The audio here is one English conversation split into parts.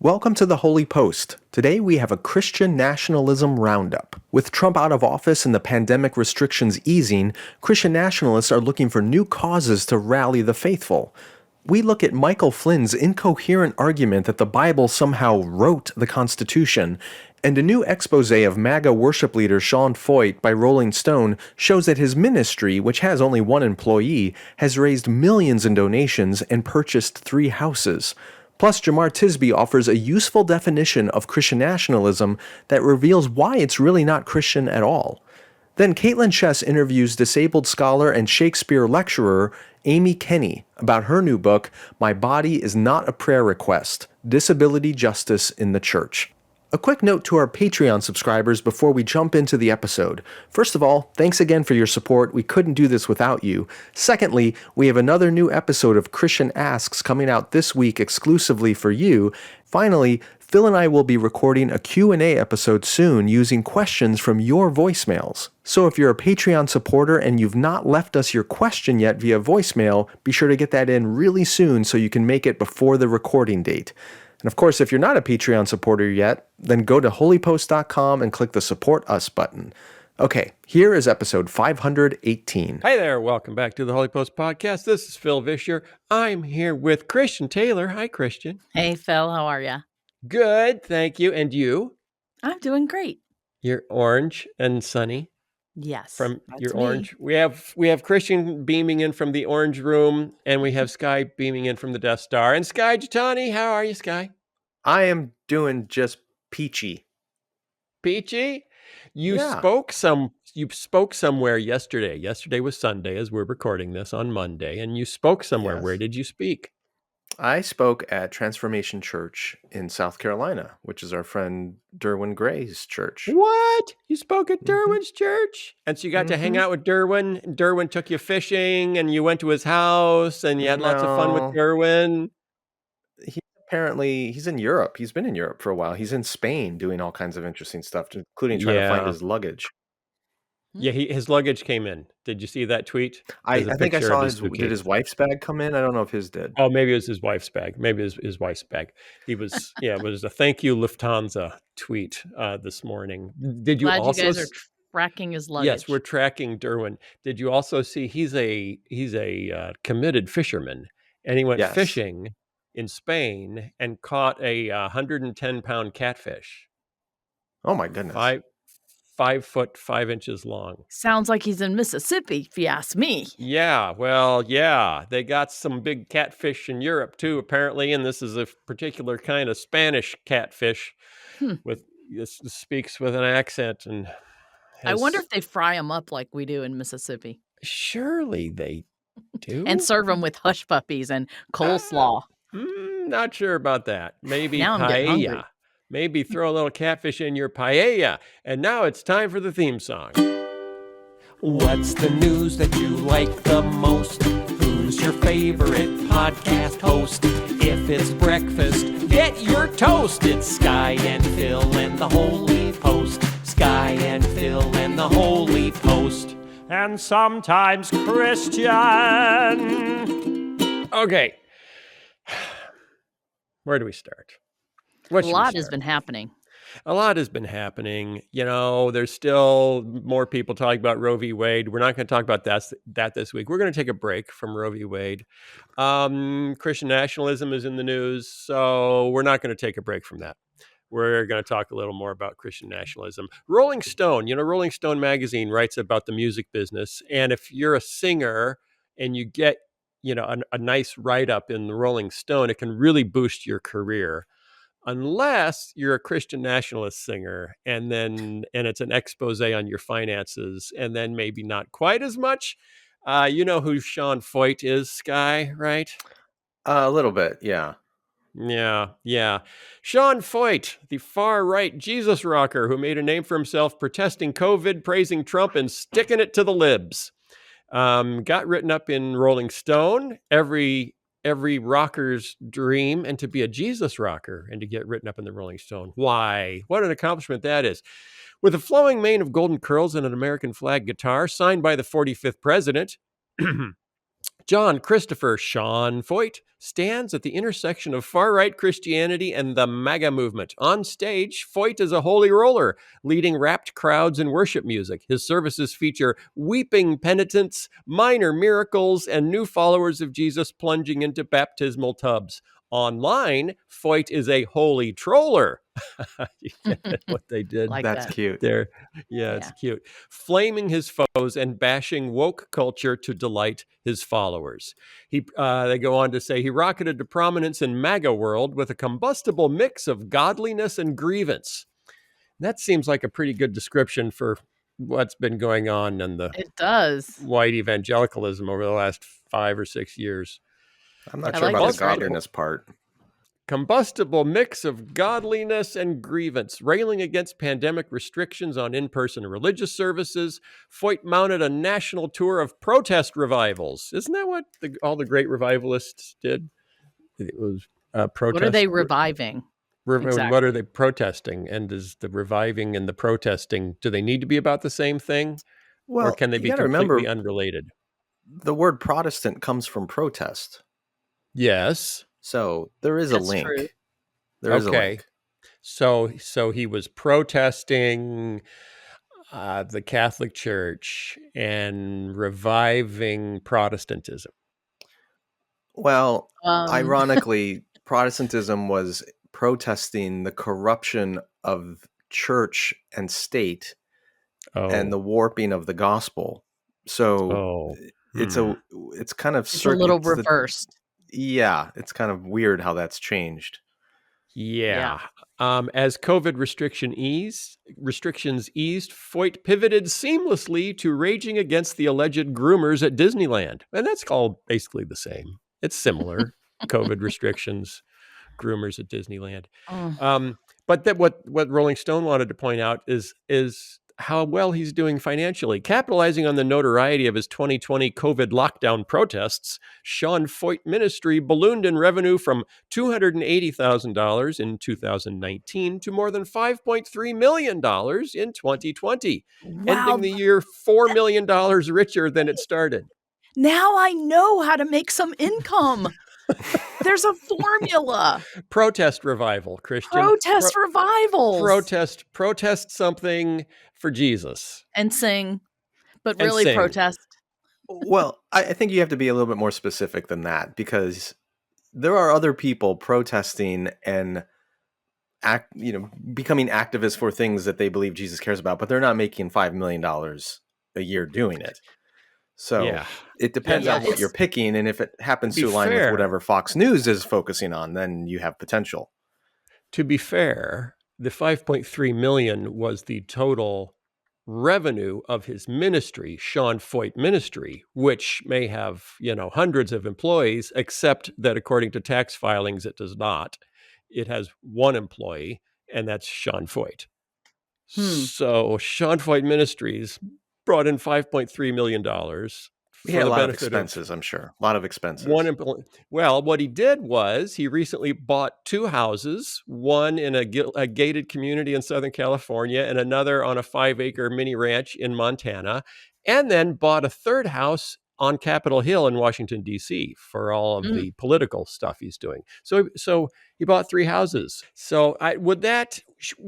Welcome to the Holy Post. Today we have a Christian nationalism roundup. With Trump out of office and the pandemic restrictions easing, Christian nationalists are looking for new causes to rally the faithful. We look at Michael Flynn's incoherent argument that the Bible somehow wrote the Constitution, and a new expose of MAGA worship leader Sean Feucht by Rolling Stone shows that his ministry, which has only one employee, has raised millions in donations and purchased 3 houses. Plus, Jemar Tisby offers a useful definition of Christian nationalism that reveals why it's really not Christian at all. Then Caitlin Chess interviews disabled scholar and Shakespeare lecturer Amy Kenny about her new book, My Body is Not a Prayer Request: Disability Justice in the Church. A quick note to our Patreon subscribers before we jump into the episode. First of all, thanks again for your support. We couldn't do this without you. Secondly, we have another new episode of Christian Asks coming out this week exclusively for you. Finally, Phil and I will be recording a Q&A episode soon using questions from your voicemails. So if you're a Patreon supporter and you've not left us your question yet via voicemail, be sure to get that in really soon so you can make it before the recording date. And of course, if you're not a Patreon supporter yet, then go to holypost.com and click the Support Us button. Okay, here is episode 518. Hi there, welcome back to the Holy Post Podcast. This is Phil Vischer. I'm here with Christian Taylor. Hi, Christian. Hey, Phil, how are you? Good, thank you. And you? I'm doing great. You're orange and sunny. Yes, From your me. orange. We have Christian beaming in from the orange room, and we have Sky beaming in from the Death Star. And Sky Jitani, how are you, Sky? I am doing just peachy. Peachy? You Yeah. spoke somewhere yesterday. Yesterday was Sunday as we're recording this on Monday, and you spoke somewhere. Yes. Where did you speak? I spoke at Transformation Church in South Carolina, which is our friend Derwin Gray's church. What? You spoke at Derwin's church? And so you got to hang out with Derwin. Derwin took you fishing and you went to his house and you had lots of fun with No. Derwin. He's in Europe. He's been in Europe for a while. He's in Spain doing all kinds of interesting stuff, including trying to find his luggage. Yeah, his luggage came in. Did you see that tweet? I There's a think I picture saw of did his wife's bag come in? I don't know if his did. Oh, maybe it was his wife's bag. Maybe it was his wife's bag. He was, it was a thank you Lufthansa tweet this morning. Did you Glad also? you guys are tracking his luggage. Yes, we're tracking Derwin. Did you also see he's a committed fisherman, and he went Yes. fishing in Spain and caught a 110-pound catfish. Oh my goodness. 5 foot 5 inches long. Sounds like he's in Mississippi, if you ask me. Yeah, well, yeah, they got some big catfish in Europe too, apparently, and this is a particular kind of Spanish catfish with this speaks with an accent and. I wonder if they fry them up like we do in Mississippi. Surely they do. And serve them with hush puppies and coleslaw. Not sure about that. Maybe Now I'm getting hungry. paella. Maybe throw a little catfish in your paella. And now it's time for the theme song. What's the news that you like the most? Who's your favorite podcast host? If it's breakfast, get your toast. It's Sky and Phil and the Holy Post. Sky and Phil and the Holy Post. And sometimes Christian. Okay. Where do we start? A lot has been happening. A lot has been happening. You know, there's still more people talking about Roe v. Wade. We're not going to talk about that this week. We're going to take a break from Roe v. Wade. Christian nationalism is in the news, so we're not going to take a break from that. We're going to talk a little more about Christian nationalism. Rolling Stone, Rolling Stone magazine writes about the music business. And if you're a singer and you get, a nice write-up in the Rolling Stone, it can really boost your career. Unless you're a Christian nationalist singer and it's an expose on your finances and then maybe not quite as much. You know who Sean Feucht is, Sky, right? A little bit, yeah. Yeah. Sean Feucht, the far-right Jesus rocker who made a name for himself protesting COVID, praising Trump, and sticking it to the libs. Got written up in Rolling Stone, every rocker's dream, and to be a Jesus rocker and to get written up in the Rolling Stone. Why? What an accomplishment that is. With a flowing mane of golden curls and an American flag guitar signed by the 45th president, John Christopher Sean Feucht stands at the intersection of far-right Christianity and the MAGA movement. On stage, Feucht is a holy roller, leading rapt crowds in worship music. His services feature weeping penitents, minor miracles, and new followers of Jesus plunging into baptismal tubs. Online, Feucht is a holy troller. You get what they did Like That's that. cute. there. Yeah, it's cute. Flaming his foes and bashing woke culture to delight his followers. They go on to say he rocketed to prominence in MAGA world with a combustible mix of godliness and grievance. That seems like a pretty good description for what's been going on in the It does. white evangelicalism over the last 5 or 6 years. I'm not I sure like about the this writing. godliness part. Combustible mix of godliness and grievance, railing against pandemic restrictions on in-person religious services. Feucht mounted a national tour of protest revivals. Isn't that what all the great revivalists did? It was protest. What are they reviving? What Exactly. are they protesting? And is the reviving and the protesting, do they need to be about the same thing? Well, Or can they you be gotta completely remember, unrelated? the word Protestant comes from protest. Yes. So there is a That's link. true. There is a Okay. link. So he was protesting the Catholic Church and reviving Protestantism. Well, Um, ironically, Protestantism was protesting the corruption of church and state and the warping of the gospel. So it's kind of it's a little it's the- reversed. yeah, it's kind of weird how that's changed. Yeah. As COVID restrictions eased, Feucht pivoted seamlessly to raging against the alleged groomers at Disneyland. And that's all basically the same. It's similar. COVID restrictions, groomers at Disneyland. Oh, But that what Rolling Stone wanted to point out is how well he's doing financially. Capitalizing on the notoriety of his 2020 COVID lockdown protests, Sean Feucht Ministry ballooned in revenue from $280,000 in 2019 to more than $5.3 million in 2020, wow. ending the year $4 million richer than it started. Now I know how to make some income. There's a formula. Protest revival, Christian. Protest revivals. Protest something for Jesus. And sing, but And really sing. protest. Well, I think you have to be a little bit more specific than that, because there are other people protesting and becoming activists for things that they believe Jesus cares about, but they're not making $5 million a year doing it. So Yeah. it depends Yeah, on what you're picking, and if it happens To to be align fair- with whatever Fox News is focusing on, then you have potential. To be fair, the 5.3 million was the total revenue of his ministry, Sean Feucht Ministry, which may have, hundreds of employees, except that according to tax filings, it does not. It has one employee, and that's Sean Feucht. So Sean Feucht Ministries brought in $5.3 million He for had a the lot of benefit expenses, I'm sure. A lot of expenses. one employee. Well, what he did was he recently bought 2 houses, one in a gated community in Southern California and another on a 5-acre mini ranch in Montana, and then bought a third house on Capitol Hill in Washington, D.C. for all of the political stuff he's doing. So he bought 3 houses. So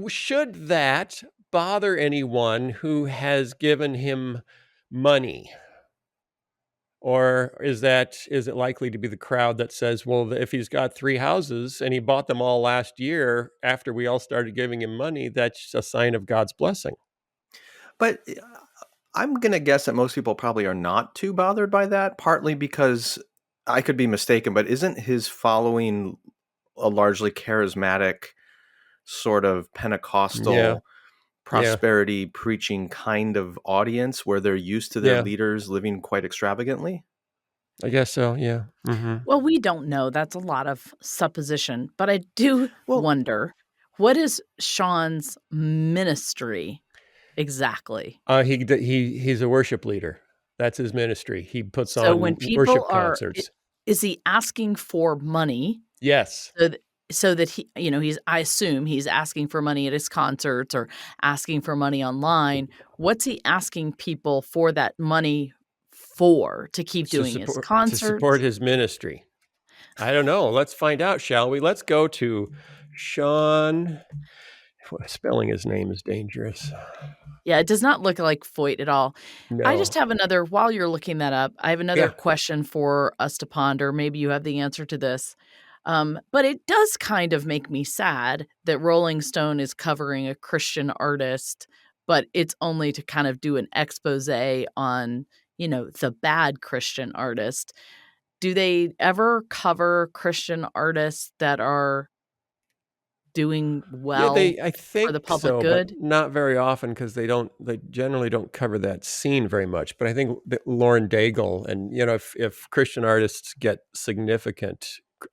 should that bother anyone who has given him money? Or is it likely to be the crowd that says, well, if he's got 3 houses and he bought them all last year after we all started giving him money, that's a sign of God's blessing? But I'm going to guess that most people probably are not too bothered by that, partly because I could be mistaken, but isn't his following a largely charismatic sort of Pentecostal prosperity preaching kind of audience where they're used to their leaders living quite extravagantly? I guess so, yeah. Well, we don't know. That's a lot of supposition. But I do wonder, what is Sean's ministry exactly? He's a worship leader. That's his ministry. He puts So on when worship people concerts. is he asking for money? Yes. So that I assume he's asking for money at his concerts or asking for money online. What's he asking people for that money for to keep doing his to concerts? support his ministry. I don't know. Let's find out, shall we? Let's go to Sean. Spelling his name is dangerous. Yeah, it does not look like Feucht at all. No. I just have another, while you're looking that up, I have another question for us to ponder. Maybe you have the answer to this. But it does kind of make me sad that Rolling Stone is covering a Christian artist, but it's only to kind of do an expose on, the bad Christian artist. Do they ever cover Christian artists that are doing well I think for the public so, good? but not very often, because they generally don't cover that scene very much. But I think that Lauren Daigle, and if Christian artists get significant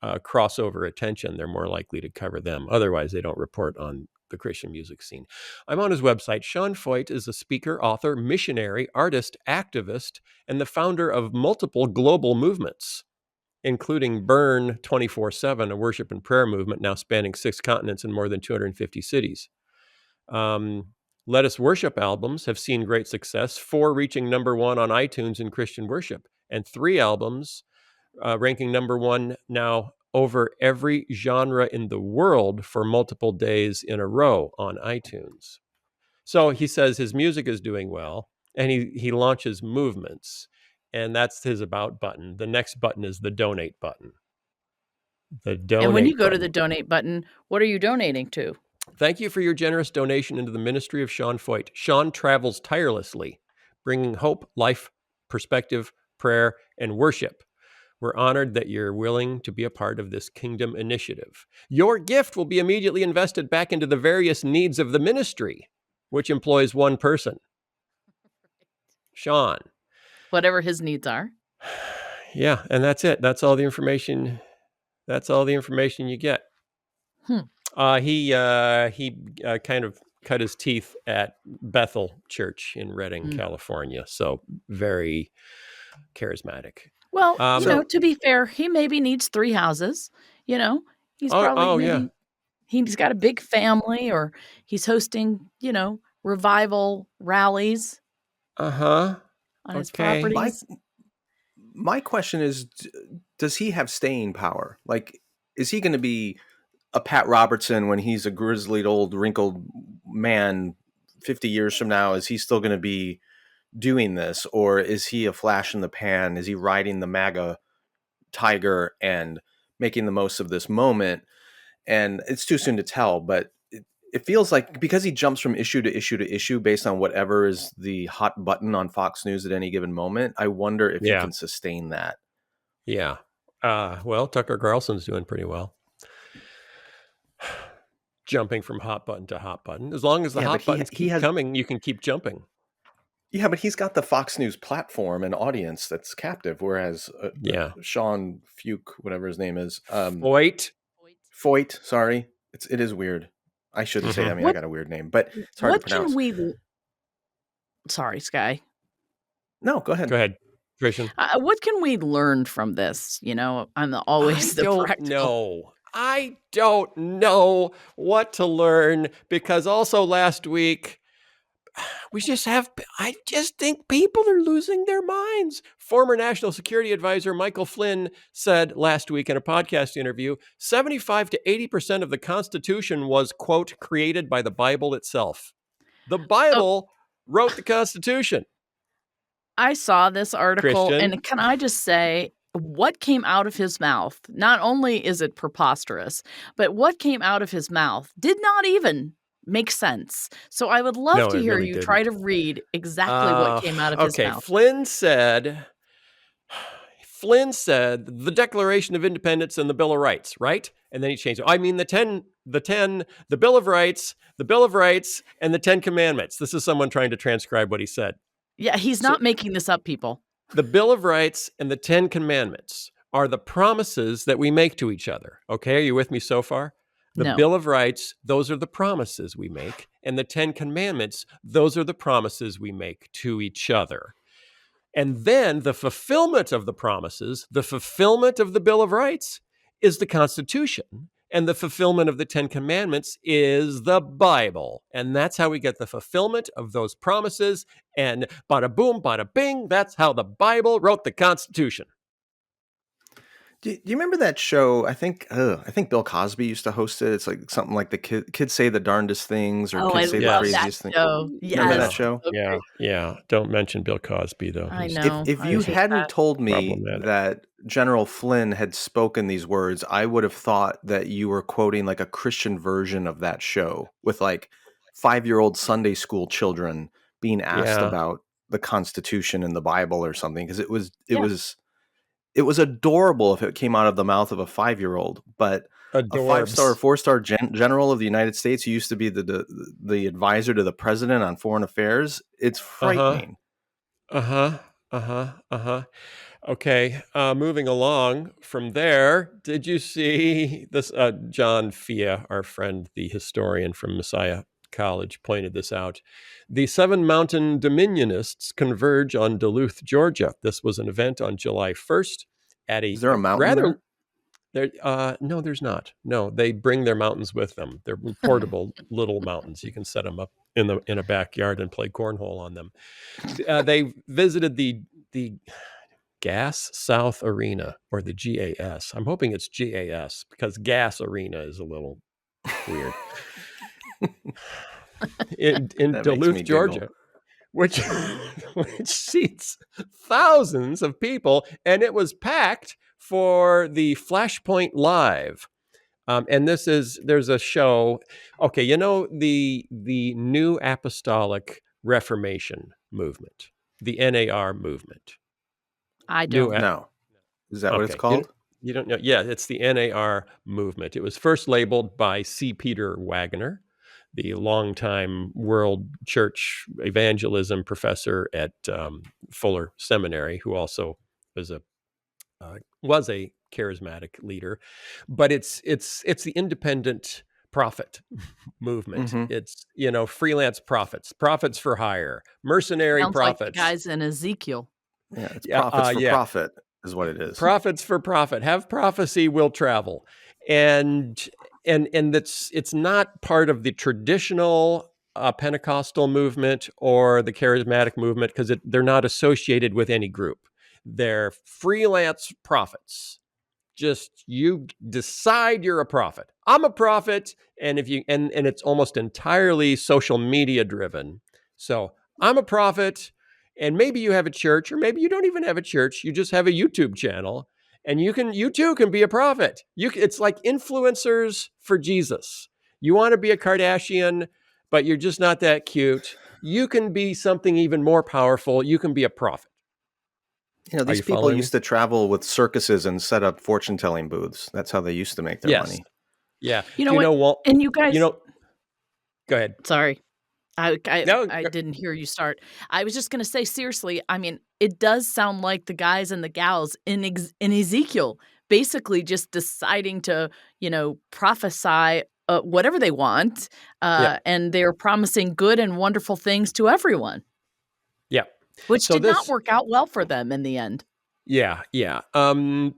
crossover attention, they're more likely to cover them. Otherwise, they don't report on the Christian music scene. I'm on his website. Sean Feucht is a speaker, author, missionary, artist, activist, and the founder of multiple global movements, including Burn 24/7, a worship and prayer movement now spanning 6 continents and more than 250 cities. Let Us Worship albums have seen great success, 4 reaching number 1 on iTunes in Christian worship, and 3 albums ranking number 1 now over every genre in the world for multiple days in a row on iTunes. So he says his music is doing well, and he launches movements. And that's his about button. The next button is the donate button. And when you go to the donate button, what are you donating to? Thank you for your generous donation into the ministry of Sean Feucht. Sean travels tirelessly, bringing hope, life, perspective, prayer, and worship. We're honored that you're willing to be a part of this kingdom initiative. Your gift will be immediately invested back into the various needs of the ministry, which employs one person, Sean. Whatever his needs are. Yeah, and that's it. That's all the information. That's all the information you get. He kind of cut his teeth at Bethel Church in Redding, California. So very charismatic. Well, to be fair, he maybe needs 3 houses. He's probably he's got a big family, or he's hosting, revival rallies. On his properties. My question is, does he have staying power? Like, is he going to be a Pat Robertson when he's a grizzled old wrinkled man 50 years from now? Is he still going to be doing this, or is he a flash in the pan? Is he riding the MAGA tiger and making the most of this moment? And it's too soon to tell, but it feels like, because he jumps from issue to issue to issue based on whatever is the hot button on Fox News at any given moment, I wonder if he can sustain that. Yeah. Well, Tucker Carlson's doing pretty well. Jumping from hot button to hot button. As long as the hot buttons keep coming, you can keep jumping. Yeah, but he's got the Fox News platform and audience that's captive, whereas Sean Feucht, whatever his name is. Feucht, sorry. It is weird. I shouldn't say that. I mean, I got a weird name, but it's hard to pronounce. Sorry, Sky. No, go ahead. Go ahead, Christian. What can we learn from this? I'm always the practical. I don't know what to learn, because also last week, I just think people are losing their minds. Former National Security Advisor Michael Flynn said last week in a podcast interview, 75 to 80% of the Constitution was, quote, created by the Bible itself. The Bible wrote the Constitution. I saw this article, Christian. And can I just say, what came out of his mouth, not only is it preposterous, but what came out of his mouth did not even make sense. So I would love to hear you try to read exactly what came out of his mouth. Flynn said the Declaration of Independence and the Bill of Rights, right? And then he changed it. I mean, the Bill of Rights, and the 10 Commandments. This is someone trying to transcribe what he said. Yeah, he's not making this up, people. The Bill of Rights and the 10 Commandments are the promises that we make to each other. Okay, are you with me so far? The Bill of Rights, those are the promises we make. And the 10 Commandments, those are the promises we make to each other. And then the fulfillment of the promises, the fulfillment of the Bill of Rights, is the Constitution. And the fulfillment of the 10 Commandments is the Bible. And that's how we get the fulfillment of those promises. And bada boom, bada bing, that's how the Bible wrote the Constitution. Do you remember that show? I think Bill Cosby used to host it. It's like something like the kids say the darndest things, or Oh, I kids say the love that craziest things. show. Remember that Yes. show? So Yeah, great. yeah. Don't mention Bill Cosby, though. I He's know. If I you hate hadn't that. told me problematic. that General Flynn had spoken these words, I would have thought that you were quoting like a Christian version of that show with like 5-year-old Sunday school children being asked Yeah, about the Constitution and the Bible or something, because Yeah. it was adorable if it came out of the mouth of a 5-year-old, but a 5-star or adorbs. 4-star general of the United States who used to be the advisor to the president on foreign affairs, it's Uh-huh, frightening. uh-huh, uh-huh, uh-huh. Okay, moving along from there, did you see this? John Fia, our friend, the historian from Messiah College, pointed this out. The 7 Mountain Dominionists converge on Duluth, Georgia. This was an event on July 1st at Is there a mountain rather there? no, there's not. No, they bring their mountains with them. They're portable little mountains. You can set them up in a backyard and play cornhole on them. They visited the Gas South Arena, or the GAS. I'm hoping it's GAS because Gas Arena is a little weird. In That makes Duluth, me giggle. Georgia, which which seats thousands of people, and it was packed for the Flashpoint Live. And there's a show. Okay, the New Apostolic Reformation movement, the NAR movement. I New don't. No. Is that what it's Okay. called? You don't know? Yeah, it's the NAR movement. It was first labeled by C. Peter Wagner, the longtime world church evangelism professor at Fuller Seminary, who also was a charismatic leader. But it's the independent prophet movement. Mm-hmm. It's freelance prophets for hire, mercenary Sounds like the prophets. guys in Ezekiel. Yeah, it's Yeah, prophets for yeah. profit is what it is. Prophets for profit. Have prophecy, will travel. And it's not part of the traditional Pentecostal movement or the charismatic movement, because they're not associated with any group. They're freelance prophets. Just you decide you're a prophet. I'm a prophet, and if you and it's almost entirely social media driven. So I'm a prophet, and maybe you have a church, or maybe you don't even have a church. You just have a YouTube channel, and you too can be a prophet. It's like influencers for Jesus. You want to be a Kardashian, but you're just not that cute. You can be something even more powerful. You can be a prophet. Are These you people following me? used to travel with circuses and set up fortune-telling booths. That's how they used to make their Yes. money. Yeah. You know Do you what? know Walt? And you guys, Go ahead. sorry. I No, didn't hear you start. I was just going to say, seriously, I mean, it does sound like the guys and the gals in Ezekiel basically just deciding to, prophesy whatever they want, yeah, and they're promising good and wonderful things to everyone, yeah. which So did not work out well for them in the end. yeah.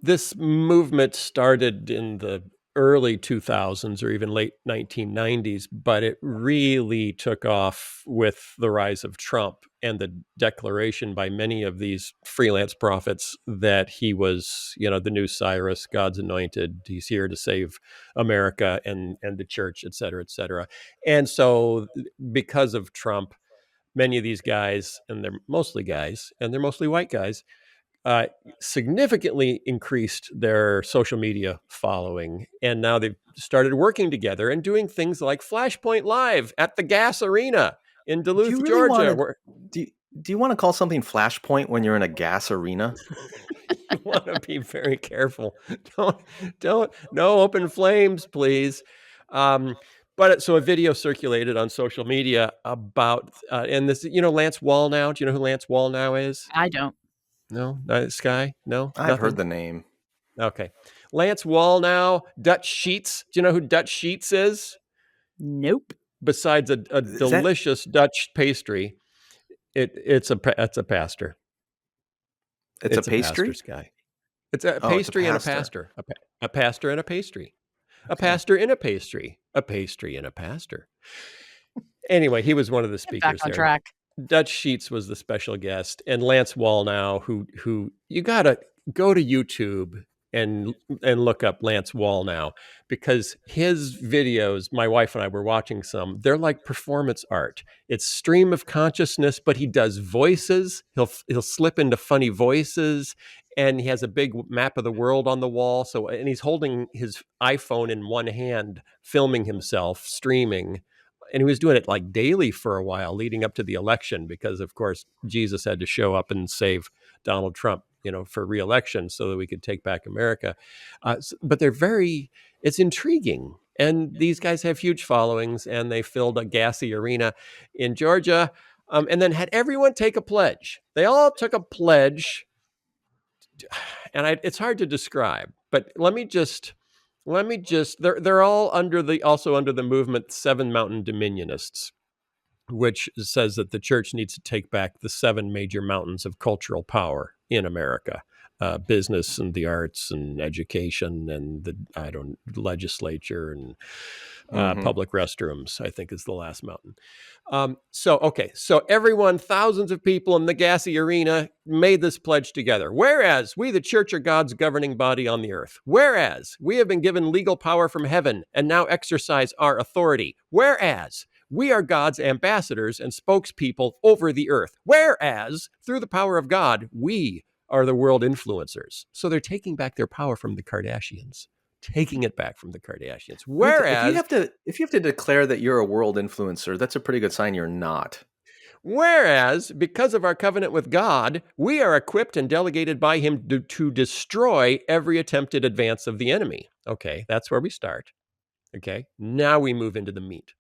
This movement started in the early 2000s or even late 1990s, but it really took off with the rise of Trump and the declaration by many of these freelance prophets that he was, the new Cyrus, God's anointed. He's here to save America and the church, et cetera, et cetera. And so because of Trump, many of these guys, and they're mostly guys, and they're mostly white guys, significantly increased their social media following. And now they've started working together and doing things like Flashpoint Live at the Gas Arena in Do Duluth, you really Georgia. want to? Do you want to call something flashpoint when you're in a gas arena? You want to be very careful. Don't, no open flames, please. But so a video circulated on social media about, and this, Lance Wallnau. Do you know who Lance Wallnau is? I don't. No, Sky. No, I've nothing. heard the name. Okay, Lance Wallnau, Dutch Sheets. Do you know who Dutch Sheets is? Nope. Besides a delicious Dutch pastry, it's a pastor. It's a pastry? Pastor, Sky. It's a pastry and a pastor. A pastor and a pastry. A pastor in a pastry in a pastor. Anyway, he was one of the speakers Back on there. track. Dutch Sheets was the special guest, and Lance Wallnau, who you gotta go to YouTube and look up Lance Wallnau, because his videos, my wife and I were watching some, they're like performance art. It's stream of consciousness, but he does voices. He'll slip into funny voices, and he has a big map of the world on the wall. And he's holding his iPhone in one hand, filming himself, streaming. And he was doing it like daily for a while leading up to the election, because of course Jesus had to show up and save Donald Trump, for re-election so that we could take back America. But it's intriguing. And these guys have huge followings, and they filled a gassy arena in Georgia, and then had everyone take a pledge. They all took a pledge, and it's hard to describe, but let me just, they're all also under the movement Seven Mountain Dominionists, which says that the church needs to take back the 7 major mountains of cultural power in America: business and the arts and education and the legislature and public restrooms, I think, is the last mountain. So everyone, thousands of people in the gassy arena, made this pledge together. Whereas we, the church, are God's governing body on the earth. Whereas we have been given legal power from heaven and now exercise our authority. Whereas we are God's ambassadors and spokespeople over the earth. Whereas through the power of God, we are the world influencers. So they're taking back their power from the Kardashians. Taking it back from the Kardashians. Whereas if you have to declare that you're a world influencer, that's a pretty good sign you're not. Whereas, because of our covenant with God, we are equipped and delegated by him to destroy every attempted advance of the enemy. Okay, that's where we start. Okay, now we move into the meat.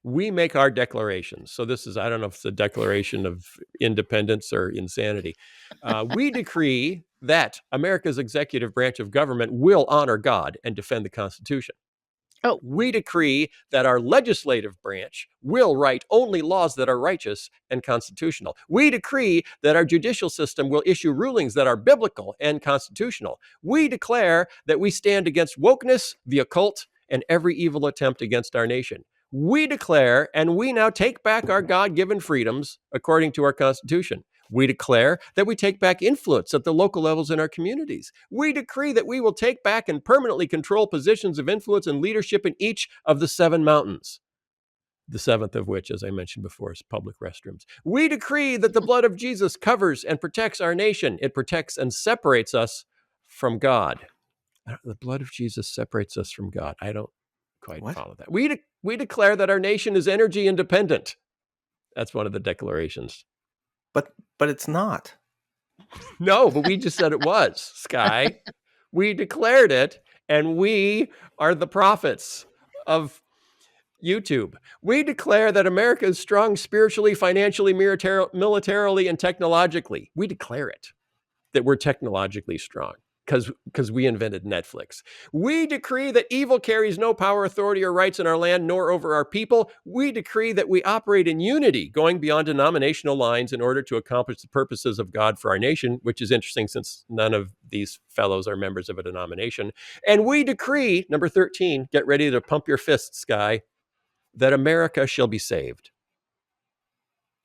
We make our declarations. So this is, I don't know if it's a declaration of independence or insanity. We decree that America's executive branch of government will honor God and defend the Constitution. Oh. We decree that our legislative branch will write only laws that are righteous and constitutional. We decree that our judicial system will issue rulings that are biblical and constitutional. We declare that we stand against wokeness, the occult, and every evil attempt against our nation. We declare, and we now take back our God-given freedoms according to our Constitution. We declare that we take back influence at the local levels in our communities. We decree that we will take back and permanently control positions of influence and leadership in each of the 7 mountains. The 7th of which, as I mentioned before, is public restrooms. We decree that the blood of Jesus covers and protects our nation. It protects and separates us from God. The blood of Jesus separates us from God. I don't quite follow that. We declare that our nation is energy independent. That's one of the declarations. But it's not. No, but we just said it was, Sky. We declared it, and we are the prophets of YouTube. We declare that America is strong spiritually, financially, militarily, and technologically. We declare it, that we're technologically strong because we invented Netflix. We decree that evil carries no power, authority, or rights in our land, nor over our people. We decree that we operate in unity, going beyond denominational lines in order to accomplish the purposes of God for our nation, which is interesting since none of these fellows are members of a denomination. And we decree, number 13, get ready to pump your fists, Sky, that America shall be saved.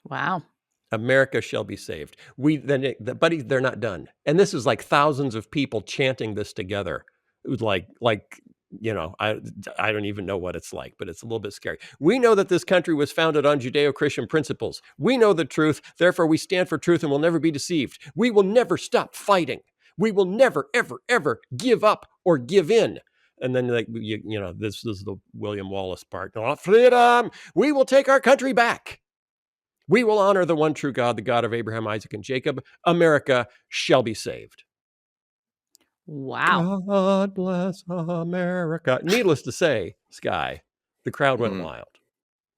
Wow. America shall be saved. But they're not done. And this is like thousands of people chanting this together. It was like I don't even know what it's like, but it's a little bit scary. We know that this country was founded on Judeo-Christian principles. We know the truth. Therefore, we stand for truth and will never be deceived. We will never stop fighting. We will never, ever, ever give up or give in. And then, this is the William Wallace part. Freedom! We will take our country back. We will honor the one true God, the God of Abraham, Isaac, and Jacob. America shall be saved. Wow. God bless America. Needless to say, Sky, the crowd went wild.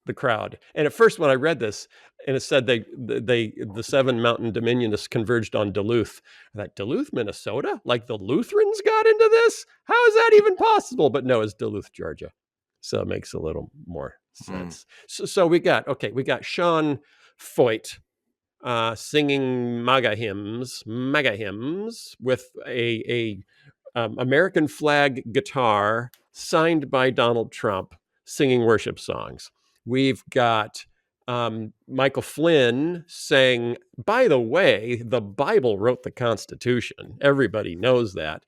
The crowd. And at first when I read this, and it said the 7 Mountain Dominionists converged on Duluth. I thought, Duluth, Minnesota? Like the Lutherans got into this? How is that even possible? But no, it's Duluth, Georgia. So it makes a little more sense. So we got Sean Feucht singing MAGA hymns with a American flag guitar signed by Donald Trump singing worship songs. We've got Michael Flynn saying, by the way, the Bible wrote the Constitution. Everybody knows that.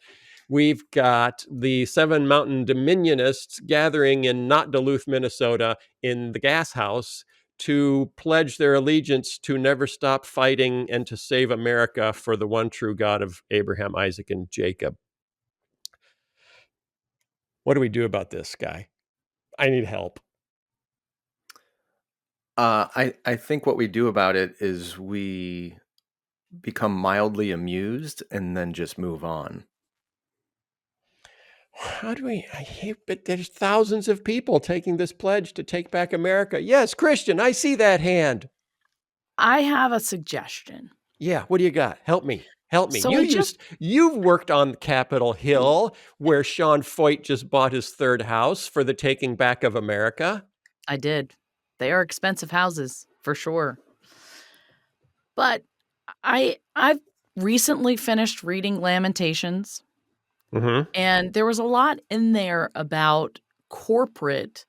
We've got the 7 Mountain Dominionists gathering in not Duluth, Minnesota, in the gas house to pledge their allegiance to never stop fighting and to save America for the one true God of Abraham, Isaac, and Jacob. What do we do about this, Guy? I need help. I think what we do about it is we become mildly amused and then just move on. How do we? But there's thousands of people taking this pledge to take back America. Yes, Christian, I see that hand. I have a suggestion. Yeah, what do you got? Help me. Help me. So You've worked on Capitol Hill, where Sean Feucht just bought his 3rd house for the taking back of America. I did. They are expensive houses, for sure. But I've recently finished reading Lamentations. Mm-hmm. And there was a lot in there about corporate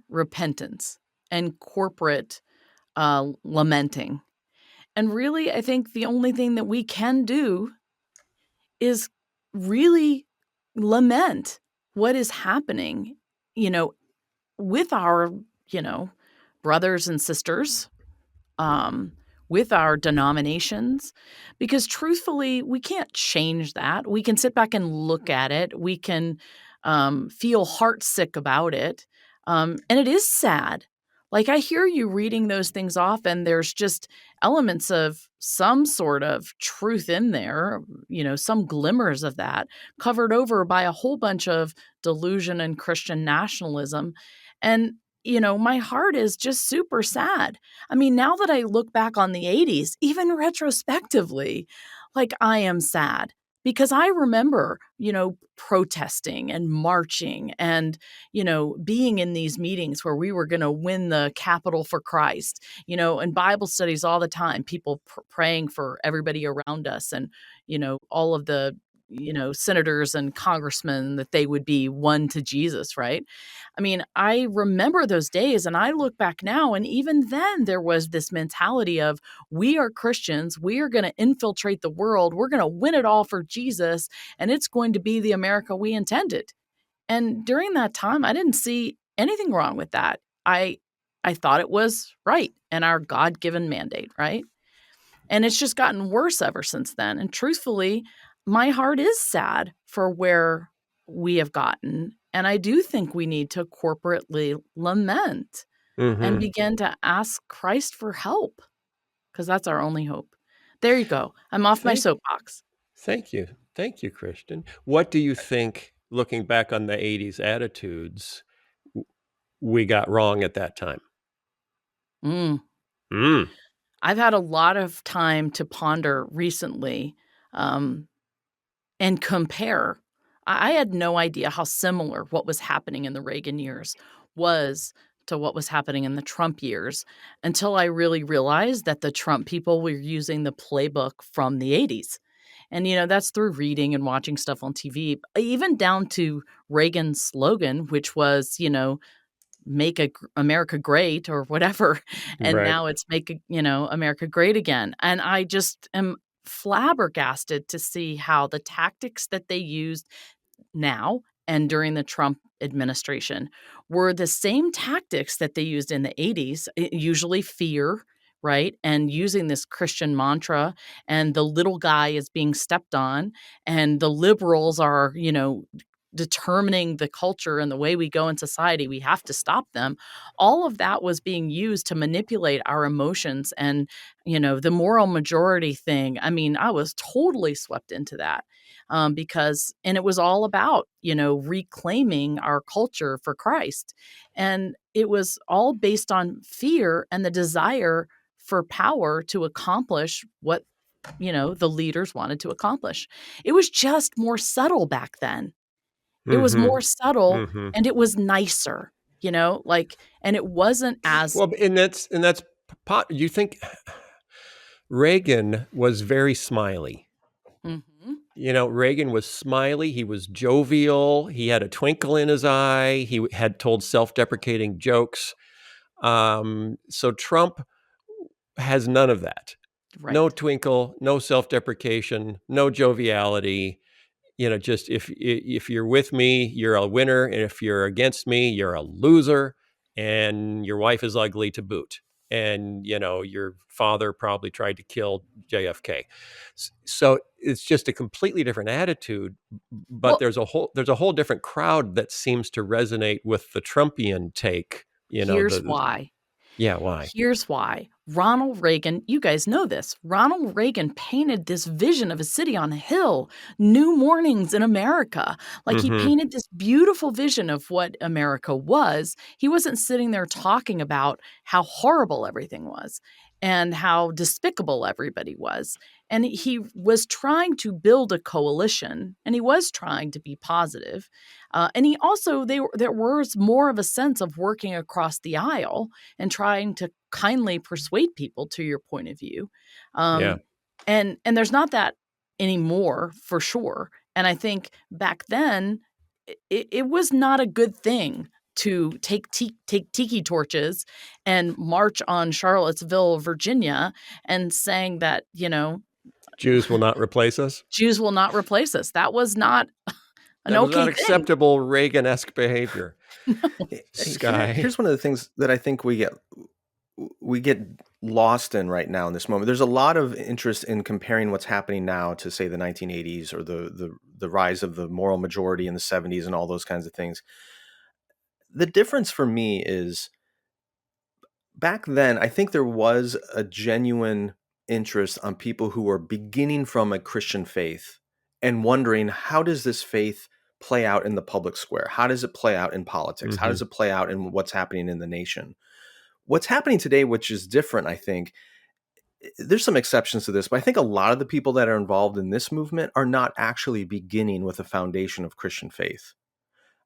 repentance and corporate lamenting. And really, I think the only thing that we can do is really lament what is happening, with our, brothers and sisters, with our denominations, because truthfully, we can't change that. We can sit back and look at it. We can feel heartsick about it. And it is sad. Like, I hear you reading those things off, and there's just elements of some sort of truth in there, some glimmers of that, covered over by a whole bunch of delusion and Christian nationalism. And my heart is just super sad. I mean, now that I look back on the 80s, even retrospectively, like, I am sad because I remember, protesting and marching and, being in these meetings where we were going to win the capital for Christ, and Bible studies all the time, people praying for everybody around us and, all of the, senators and congressmen that they would be won to Jesus, right? I mean, I remember those days and I look back now, and even then there was this mentality of, we are Christians, we are going to infiltrate the world, we're going to win it all for Jesus, and it's going to be the America we intended. And during that time, I didn't see anything wrong with that. I thought it was right and our God-given mandate, right? And it's just gotten worse ever since then. And truthfully, my heart is sad for where we have gotten. And I do think we need to corporately lament and begin to ask Christ for help, because that's our only hope. There you go. I'm off my soapbox. Thank you. Thank you, Christian. What do you think, looking back on the 80s attitudes, we got wrong at that time? I've had a lot of time to ponder recently and compare. I had no idea how similar what was happening in the Reagan years was to what was happening in the Trump years, until I really realized that the Trump people were using the playbook from the 80s. And, that's through reading and watching stuff on TV, even down to Reagan's slogan, which was, make America great or whatever. And Right. now it's make, America great again. And I just am flabbergasted to see how the tactics that they used now and during the Trump administration were the same tactics that they used in the 80s, usually fear, right? And using this Christian mantra, and the little guy is being stepped on, and the liberals are, determining the culture and the way we go in society. We have to stop them. All of that was being used to manipulate our emotions and, the moral majority thing. I mean, I was totally swept into that and it was all about, reclaiming our culture for Christ. And it was all based on fear and the desire for power to accomplish what, the leaders wanted to accomplish. It was just more subtle back then. It was more subtle and it was nicer, and it wasn't as well. And that's you think Reagan was very smiley. Reagan was smiley. He was jovial. He had a twinkle in his eye. He had told self-deprecating jokes. So Trump has none of that. Right. No twinkle, no self-deprecation, no joviality. Just if you're with me, you're a winner, and if you're against me, you're a loser, and your wife is ugly to boot. And your father probably tried to kill JFK. So it's just a completely different attitude. But Well, there's a whole different crowd that seems to resonate with the Trumpian take. here's why. Yeah, why? Here's why. Ronald Reagan, you guys know this. Ronald Reagan painted this vision of a city on a hill, new mornings in America. Like he painted this beautiful vision of what America was. He wasn't sitting there talking about how horrible everything was and how despicable everybody was. And he was trying to build a coalition, and he was trying to be positive. And he also, there was more of a sense of working across the aisle and trying to kindly persuade people to your point of view. Yeah. And there's not that anymore, for sure. And I think back then, it was not a good thing to take tiki torches and march on Charlottesville, Virginia, and saying that, Jews will not replace us. Jews will not replace us. That was not an That was okay not thing. acceptable Reagan-esque behavior. Sky. Here's one of the things that I think we get lost in right now in this moment. There's a lot of interest in comparing what's happening now to, say, the 1980s or the rise of the moral majority in the 70s and all those kinds of things. The difference for me is back then, I think there was a genuine interest on people who were beginning from a Christian faith and wondering, how does this faith play out in the public square? How does it play out in politics? How does it play out in what's happening in the nation? What's happening today, which is different, I think, there's some exceptions to this, but I think a lot of the people that are involved in this movement are not actually beginning with a foundation of Christian faith.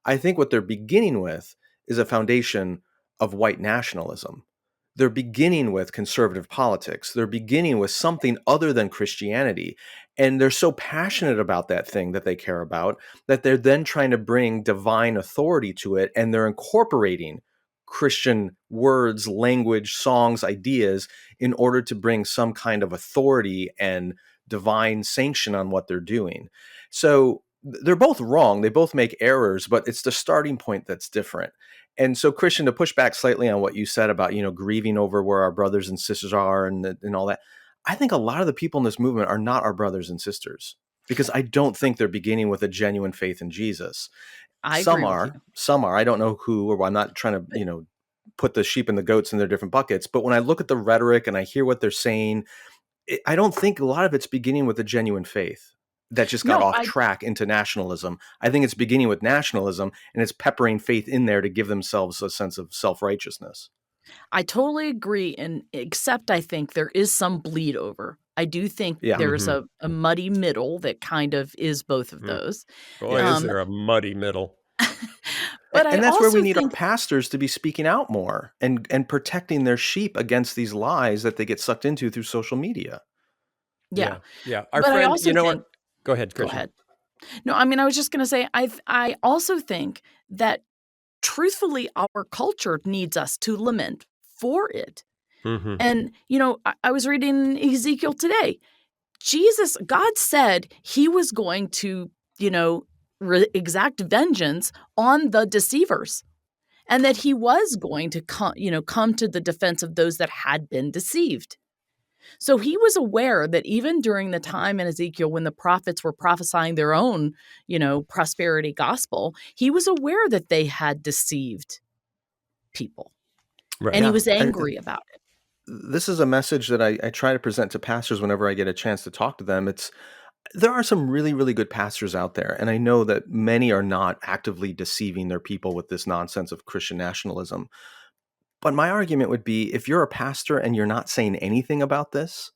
I think what they're beginning with is a foundation of white nationalism. They're beginning with conservative politics. They're beginning with something other than Christianity. And they're so passionate about that thing that they care about that they're then trying to bring divine authority to it. And they're incorporating Christian words, language, songs, ideas in order to bring some kind of authority and divine sanction on what they're doing. So they're both wrong. They both make errors, but it's the starting point that's different. And so, Christian, to push back slightly on what you said about, grieving over where our brothers and sisters are and all that, I think a lot of the people in this movement are not our brothers and sisters because I don't think they're beginning with a genuine faith in Jesus. Some are. I don't know who, or I'm not trying to, put the sheep and the goats in their different buckets. But when I look at the rhetoric and I hear what they're saying, I don't think a lot of it's beginning with a genuine faith that just got off track into nationalism. I think it's beginning with nationalism and it's peppering faith in there to give themselves a sense of self-righteousness. I totally agree. And except I think there is some bleed over. I do think there's a muddy middle that kind of is both of those. Boy, is there a muddy middle. And that's where we need our pastors to be speaking out more and protecting their sheep against these lies that they get sucked into through social media. Yeah. Our friend, what? Go ahead, Christian. Go ahead. No, I mean, I was just going to say, I also think that truthfully, our culture needs us to lament for it. And, I was reading Ezekiel today. God said he was going to, exact vengeance on the deceivers and that he was going to come to the defense of those that had been deceived. So he was aware that even during the time in Ezekiel when the prophets were prophesying their own, prosperity gospel, he was aware that they had deceived people. Right. And he was angry about it. This is a message that I try to present to pastors whenever I get a chance to talk to them. There are some really, really good pastors out there. And I know that many are not actively deceiving their people with this nonsense of Christian nationalism. But my argument would be, if you're a pastor and you're not saying anything about this,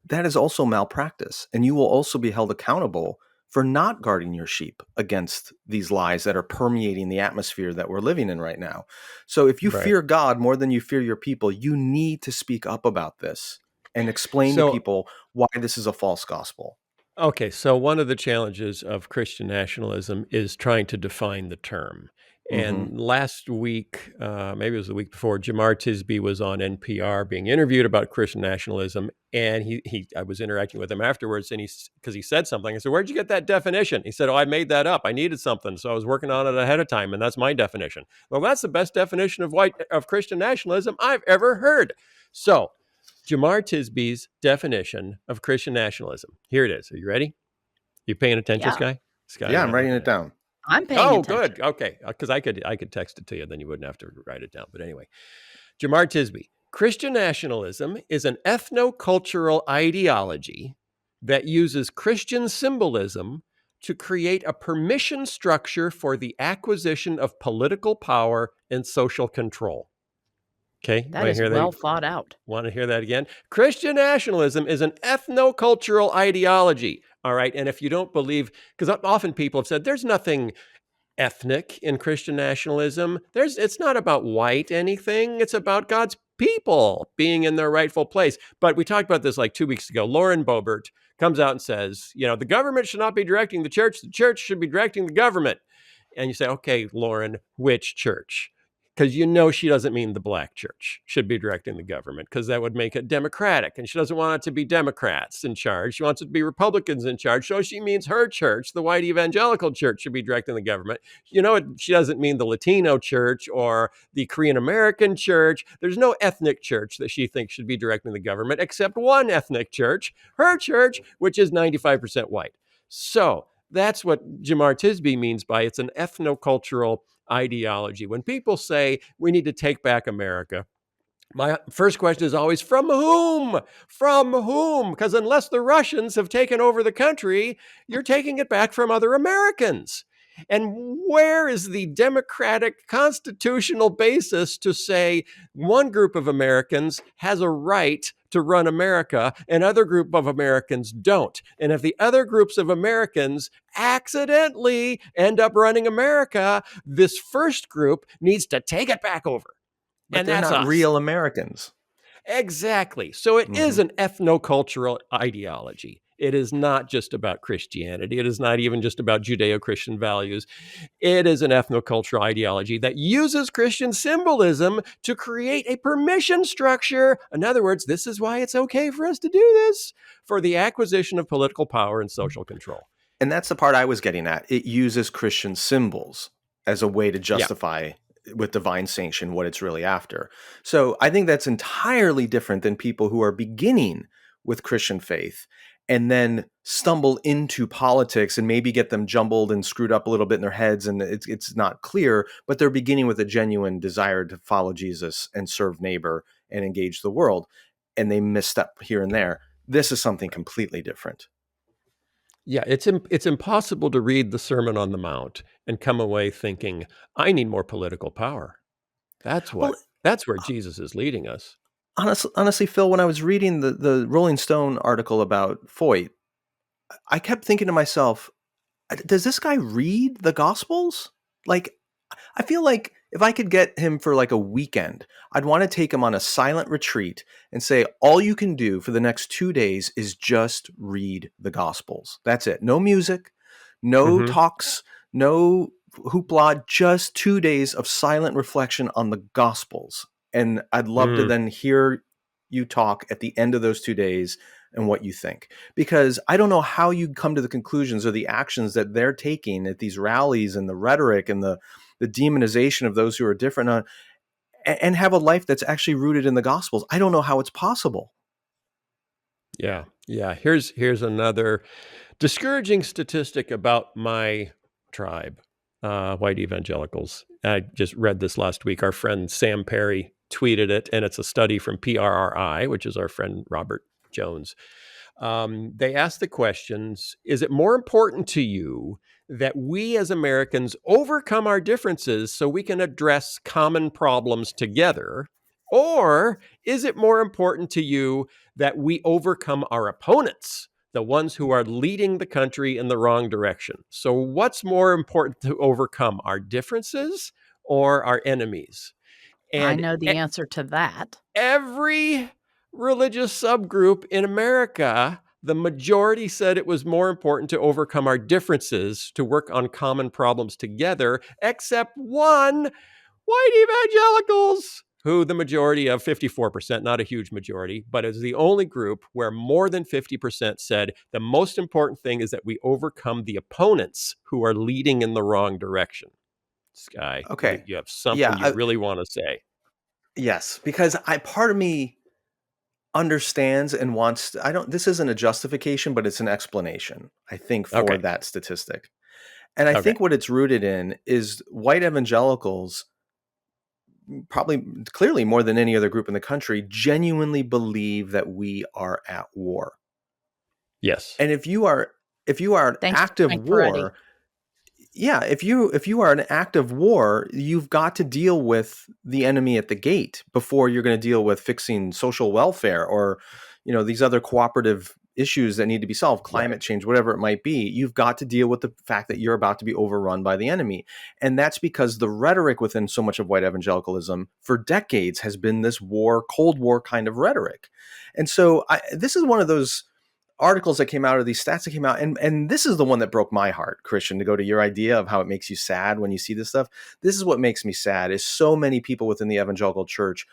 that is also malpractice. And you will also be held accountable for not guarding your sheep against these lies that are permeating the atmosphere that we're living in right now. So if you fear God more than you fear your people, you need to speak up about this and explain to people why this is a false gospel. Okay, so one of the challenges of Christian nationalism is trying to define the term. Hmm. And last week, maybe it was the week before, Jemar Tisby was on NPR being interviewed about Christian nationalism, and I was interacting with him afterwards, and because he said something, I said, "Where'd you get that definition?" He said, "Oh, I made that up. I needed something, so I was working on it ahead of time, and that's my definition." Well, that's the best definition of Christian nationalism I've ever heard. So Jemar Tisby's definition of Christian nationalism. Here it is. Are you ready? You paying attention, Yeah, Sky? Sky, Yeah, you're I'm not writing looking it at it. down. I'm paying Oh, attention. good. Okay, because I could text it to you, then you wouldn't have to write it down. But anyway, Jemar Tisby. Christian nationalism is an ethno-cultural ideology that uses Christian symbolism to create a permission structure for the acquisition of political power and social control. Okay, That want to is hear that? well thought out. Want to hear that again? Christian nationalism is an ethno-cultural ideology. All right. And if you don't believe, because often people have said there's nothing ethnic in Christian nationalism. It's not about white anything. It's about God's people being in their rightful place. But we talked about this like 2 weeks ago. Lauren Boebert comes out and says, the government should not be directing the church should be directing the government. And you say, okay, Lauren, which church? Because she doesn't mean the black church should be directing the government, because that would make it democratic. And she doesn't want it to be Democrats in charge. She wants it to be Republicans in charge. So she means her church, the white evangelical church, should be directing the government. She doesn't mean the Latino church or the Korean American church. There's no ethnic church that she thinks should be directing the government, except one ethnic church, her church, which is 95% white. So that's what Jemar Tisby means by it's an ethnocultural ideology. When people say we need to take back America, my first question is always, from whom? From whom? Because unless the Russians have taken over the country, you're taking it back from other Americans. And where is the democratic constitutional basis to say one group of Americans has a right to run America and other group of Americans don't? And if the other groups of Americans accidentally end up running America, this first group needs to take it back over. But And they're that's not us. real Americans. Exactly. So it is Hmm. an ethnocultural ideology. It is not just about Christianity. It is not even just about Judeo-Christian values. It is an ethnocultural ideology that uses Christian symbolism to create a permission structure. In other words, this is why it's okay for us to do this, for the acquisition of political power and social control. And that's the part I was getting at. It uses Christian symbols as a way to Yeah. justify with divine sanction what it's really after. So I think that's entirely different than people who are beginning with Christian faith and then stumble into politics and maybe get them jumbled and screwed up a little bit in their heads, and it's not clear, but they're beginning with a genuine desire to follow Jesus and serve neighbor and engage the world, and they misstep here and there. This is something completely different. Yeah, it's impossible to read the Sermon on the Mount and come away thinking, I need more political power. That's Well, where Jesus is leading us. honestly, Phil, when I was reading the Rolling Stone article about Feucht, I kept thinking to myself, does this guy read the Gospels? Like, I feel like if I could get him for like a weekend, I'd want to take him on a silent retreat and say, all you can do for the next 2 days is just read the Gospels. That's it. No music, no Mm-hmm. talks, no hoopla, just 2 days of silent reflection on the Gospels. And I'd love to then hear you talk at the end of those 2 days and what you think. Because I don't know how you come to the conclusions or the actions that they're taking at these rallies and the rhetoric and the demonization of those who are different and have a life that's actually rooted in the Gospels. I don't know how it's possible. Yeah. Here's another discouraging statistic about my tribe, white evangelicals. I just read this last week. Our friend Sam Perry tweeted it, and it's a study from PRRI, which is our friend Robert Jones. They asked the questions, is it more important to you that we as Americans overcome our differences so we can address common problems together? Or is it more important to you that we overcome our opponents, the ones who are leading the country in the wrong direction? So what's more important to overcome, our differences or our enemies? I And know the answer to that. every religious subgroup in America The majority said it was more important to overcome our differences, to work on common problems together, except one, white evangelicals, who the majority of 54%, not a huge majority, but is the only group where more than 50% said the most important thing is that we overcome the opponents who are leading in the wrong direction. Sky, Okay. you have something you Yeah. really want to say. Yes, because part of me understands and wants, I don't, this isn't a justification, but it's an explanation, I think, for Okay. that statistic. And I Okay. think what it's rooted in is white evangelicals, probably clearly more than any other group in the country, genuinely believe that we are at war. Yes. And if you are an Thanks for active Frank Peretti. war, yeah, if you are an active war, you've got to deal with the enemy at the gate before you're going to deal with fixing social welfare or, these other cooperative issues that need to be solved, climate change, whatever it might be. You've got to deal with the fact that you're about to be overrun by the enemy. And that's because the rhetoric within so much of white evangelicalism for decades has been this Cold War kind of rhetoric. And so this is one of those articles that came out, or these stats that came out, and this is the one that broke my heart, Christian, to go to your idea of how it makes you sad when you see this stuff. This is what makes me sad, is so many people within the evangelical church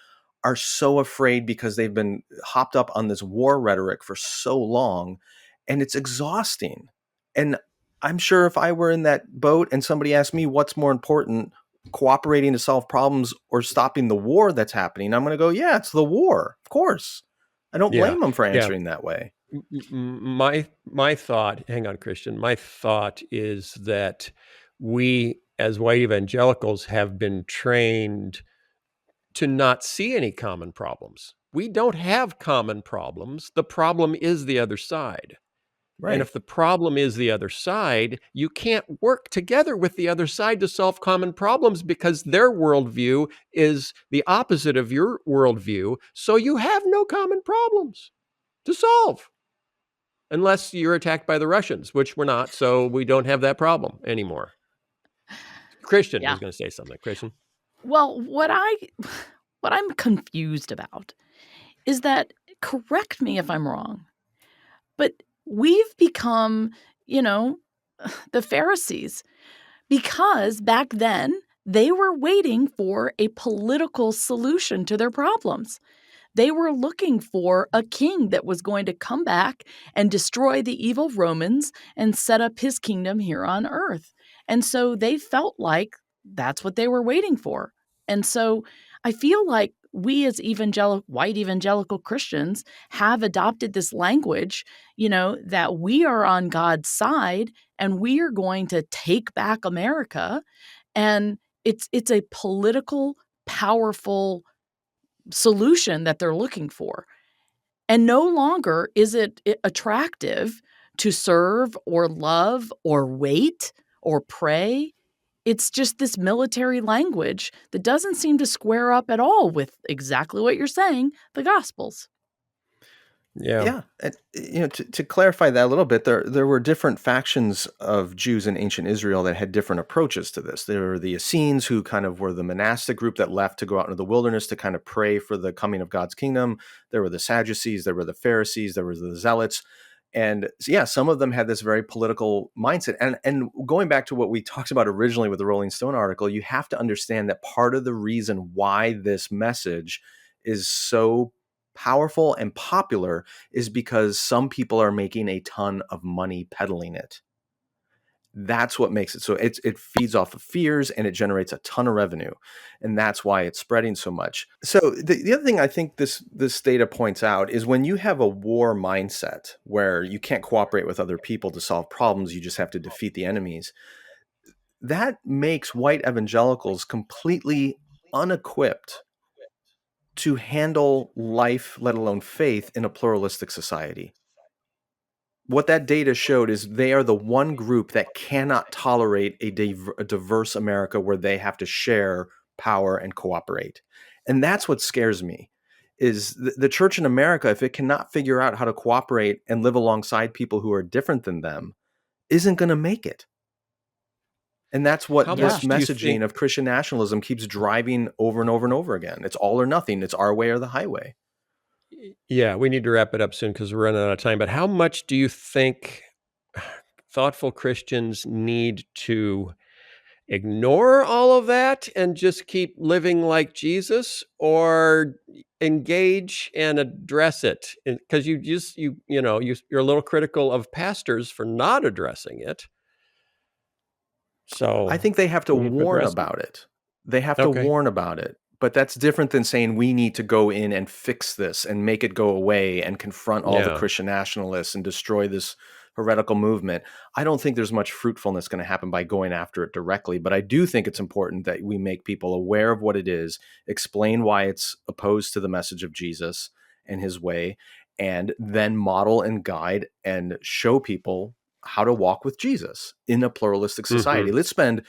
are so afraid because they've been hopped up on this war rhetoric for so long, and it's exhausting. And I'm sure if I were in that boat and somebody asked me what's more important, cooperating to solve problems or stopping the war that's happening, I'm going to go, yeah, it's the war, of course. I don't blame them for answering that way. My thought, hang on, Christian, my thought is that we as white evangelicals have been trained to not see any common problems. We don't have common problems. The problem is the other side. Right. And if the problem is the other side, you can't work together with the other side to solve common problems because their worldview is the opposite of your worldview. So you have no common problems to solve. Unless you're attacked by the Russians, which we're not, so we don't have that problem anymore. Christian was going to say something. Christian? Well, what I'm confused about is that, correct me if I'm wrong, but we've become, the Pharisees, because back then they were waiting for a political solution to their problems. They were looking for a king that was going to come back and destroy the evil Romans and set up his kingdom here on earth. And so they felt like that's what they were waiting for. And so I feel like we as white evangelical Christians have adopted this language, that we are on God's side and we are going to take back America. And it's a political, powerful solution that they're looking for. And no longer is it attractive to serve or love or wait or pray. It's just this military language that doesn't seem to square up at all with exactly what you're saying, the Gospels. Yeah. To clarify that a little bit, there were different factions of Jews in ancient Israel that had different approaches to this. There were the Essenes, who kind of were the monastic group that left to go out into the wilderness to kind of pray for the coming of God's kingdom. There were the Sadducees, there were the Pharisees, there were the Zealots. And yeah, some of them had this very political mindset. And going back to what we talked about originally with the Rolling Stone article, you have to understand that part of the reason why this message is so powerful and popular is because some people are making a ton of money peddling it. That's what makes it so. It feeds off of fears and it generates a ton of revenue, and that's why it's spreading so much. So the other thing I think this data points out is when you have a war mindset where you can't cooperate with other people to solve problems, you just have to defeat the enemies. That makes white evangelicals completely unequipped to handle life, let alone faith, in a pluralistic society. What that data showed is they are the one group that cannot tolerate a diverse America where they have to share power and cooperate. And that's what scares me, is the church in America, if it cannot figure out how to cooperate and live alongside people who are different than them, isn't going to make it. And that's what this messaging of Christian nationalism keeps driving over and over and over again. It's all or nothing. It's our way or the highway. Yeah, we need to wrap it up soon because we're running out of time. But how much do you think thoughtful Christians need to ignore all of that and just keep living like Jesus, or engage and address it? Because you're a little critical of pastors for not addressing it. I So think they have to we need to warn address it. about it. They have to Okay. warn about it. But that's different than saying we need to go in and fix this and make it go away and confront all the Yeah. Christian nationalists and destroy this heretical movement. I don't think there's much fruitfulness going to happen by going after it directly, but I do think it's important that we make people aware of what it is, explain why it's opposed to the message of Jesus and his way, and then model and guide and show people how to walk with Jesus in a pluralistic society. Mm-hmm. Let's spend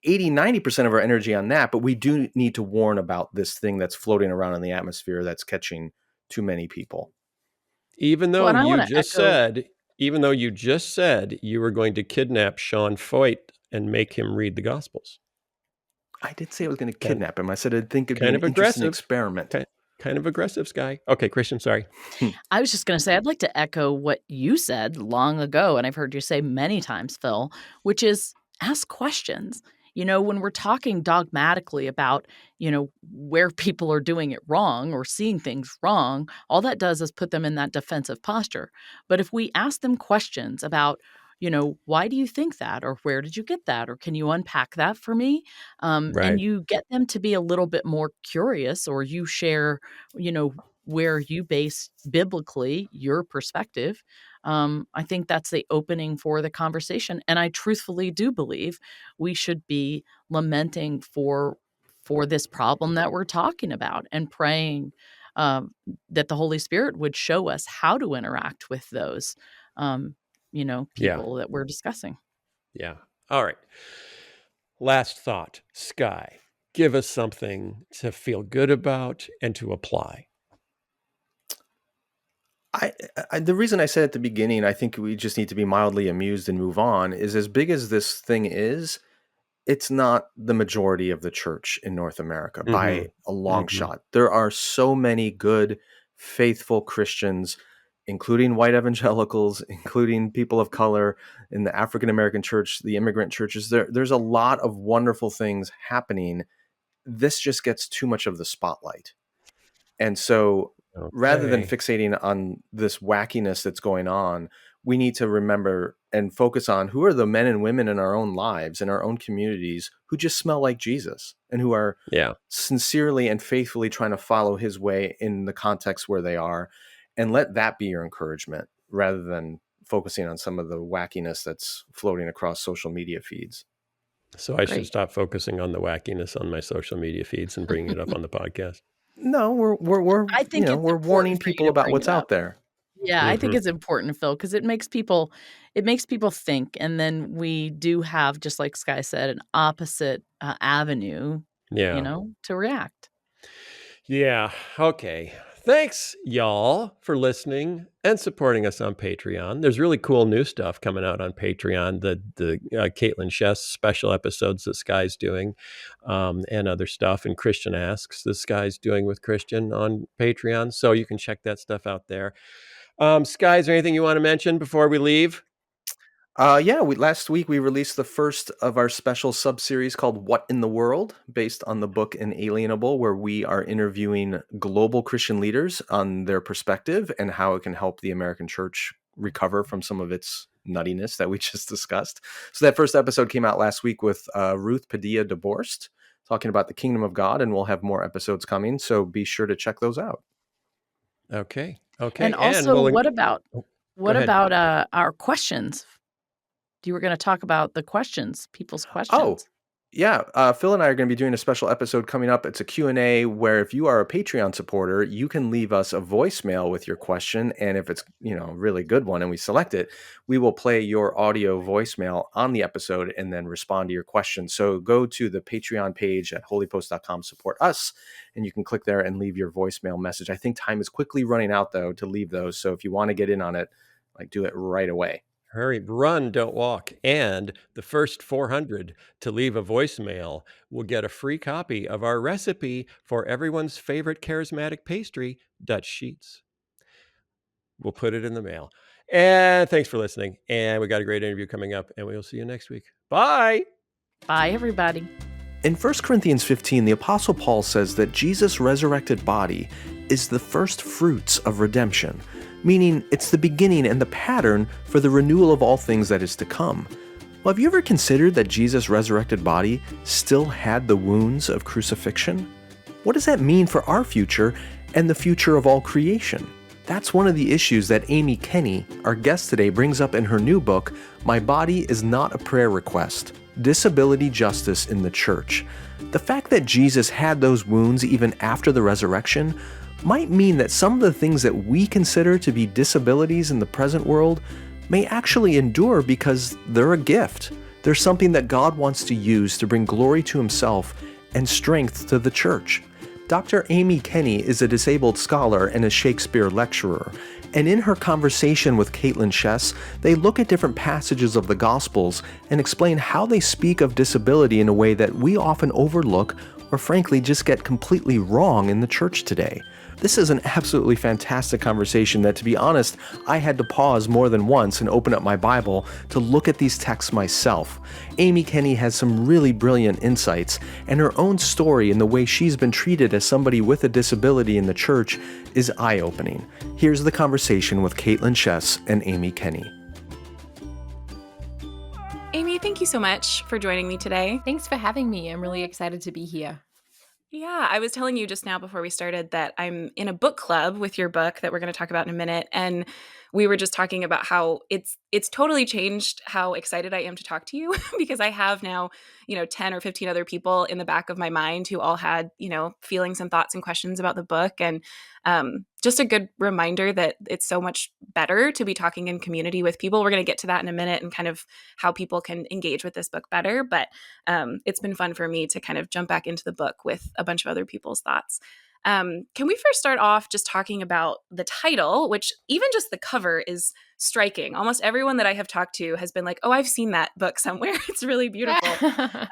80-90% of our energy on that, but we do need to warn about this thing that's floating around in the atmosphere that's catching too many people. Even Well, though and I you want to just echo. said, even though you just said you were going to kidnap Sean Feucht and make him read the Gospels. I did say I was going to Kind, kidnap him. I said I think it'd be kind an of interesting aggressive. experiment. Kind of aggressive, Sky. Okay, Christian, sorry. I was just going to say, I'd like to echo what you said long ago, and I've heard you say many times, Phil, which is ask questions. When we're talking dogmatically about, where people are doing it wrong or seeing things wrong, all that does is put them in that defensive posture. But if we ask them questions about, why do you think that? Or where did you get that? Or can you unpack that for me? And Right. you get them to be a little bit more curious, or you share, you know, where you base biblically your perspective. I think that's the opening for the conversation. And I truthfully do believe we should be lamenting for this problem that we're talking about and praying um, that the Holy Spirit would show us how to interact with those Yeah. people that we're discussing. Yeah. All right. Last thought, Sky. Give us something to feel good about and to apply. The reason I said at the beginning, I think we just need to be mildly amused and move on, is as big as this thing is, it's not the majority of the church in North America Mm-hmm. by a long Mm-hmm. shot. There are so many good, faithful Christians, including white evangelicals, including people of color in the African American church, the immigrant churches. There's a lot of wonderful things happening. This just gets too much of the spotlight. And so rather than Okay. fixating on this wackiness that's going on, we need to remember and focus on who are the men and women in our own lives, in our own communities, who just smell like Jesus and who are Yeah. sincerely and faithfully trying to follow his way in the context where they are. And let that be your encouragement rather than focusing on some of the wackiness that's floating across social media feeds. So I should Great. stop focusing on the wackiness on my social media feeds and bringing it up on the podcast. No, we're I think it's we're warning important for you people to about bring what's it up. out there. Yeah, I think Mm-hmm. it's important, Phil, because it makes people think, and then we do have, just like Sky said, an opposite avenue, Yeah. to react. Yeah. Okay. Thanks, y'all, for listening and supporting us on Patreon. There's really cool new stuff coming out on Patreon. The Caitlin Chess special episodes that Sky's doing, and other stuff. And Christian Asks that Sky's doing with Christian on Patreon. So you can check that stuff out there. Sky, is there anything you want to mention before we leave? Last week we released the first of our special sub-series called What in the World, based on the book Inalienable, where we are interviewing global Christian leaders on their perspective and how it can help the American church recover from some of its nuttiness that we just discussed. So that first episode came out last week with Ruth Padilla DeBorst talking about the kingdom of God, and we'll have more episodes coming, so be sure to check those out. Okay. Okay. And And also, we'll what about go ahead. our questions? You were going to talk about the questions, people's Oh, questions. yeah. Phil and I are going to be doing a special episode coming up. It's a Q&A where if you are a Patreon supporter, you can leave us a voicemail with your question. And if it's, a really good one and we select it, we will play your audio voicemail on the episode and then respond to your question. So go to the Patreon page at holypost.com, support us, and you can click there and leave your voicemail message. I think time is quickly running out, though, to leave those. So if you want to get in on it, do it right away. Hurry, run, don't walk. And the first 400 to leave a voicemail will get a free copy of our recipe for everyone's favorite charismatic pastry, Dutch sheets. We'll put it in the mail. And thanks for listening. And we got a great interview coming up, and we'll see you next week. Bye. Bye, everybody. In 1 Corinthians 15, the Apostle Paul says that Jesus' resurrected body is the first fruits of redemption, meaning it's the beginning and the pattern for the renewal of all things that is to come. Well, have you ever considered that Jesus' resurrected body still had the wounds of crucifixion? What does that mean for our future and the future of all creation? That's one of the issues that Amy Kenny, our guest today, brings up in her new book, My Body is Not a Prayer Request: Disability Justice in the Church. The fact that Jesus had those wounds even after the resurrection might mean that some of the things that we consider to be disabilities in the present world may actually endure because they're a gift. They're something that God wants to use to bring glory to himself and strength to the church. Dr. Amy Kenny is a disabled scholar and a Shakespeare lecturer, and in her conversation with Caitlin Chess, they look at different passages of the Gospels and explain how they speak of disability in a way that we often overlook or frankly just get completely wrong in the church today. This is an absolutely fantastic conversation that, to be honest, I had to pause more than once and open up my Bible to look at these texts myself. Amy Kenny has some really brilliant insights, and her own story and the way she's been treated as somebody with a disability in the church is eye-opening. Here's the conversation with Caitlin Chess and Amy Kenny. Amy, thank you so much for joining me today. Thanks for having me. I'm really excited to be here. Yeah, I was telling you just now before we started that I'm in a book club with your book that we're going to talk about in a minute. And we were just talking about how it's totally changed how excited I am to talk to you because I have now, 10 or 15 other people in the back of my mind who all had, feelings and thoughts and questions about the book. And just a good reminder that it's so much better to be talking in community with people. We're going to get to that in a minute and kind of how people can engage with this book better. But it's been fun for me to kind of jump back into the book with a bunch of other people's thoughts. Can we first start off just talking about the title, which even just the cover is striking. Almost everyone that I have talked to has been like, oh, I've seen that book somewhere. It's really beautiful.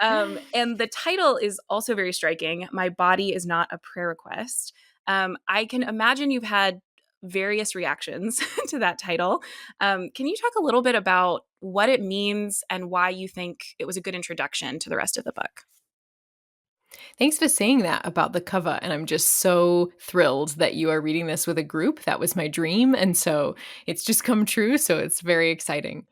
And the title is also very striking. My Body is Not a Prayer Request. I can imagine you've had various reactions to that title. Can you talk a little bit about what it means and why you think it was a good introduction to the rest of the book? Thanks for saying that about the cover. And I'm just so thrilled that you are reading this with a group. That was my dream. And so it's just come true. So it's very exciting.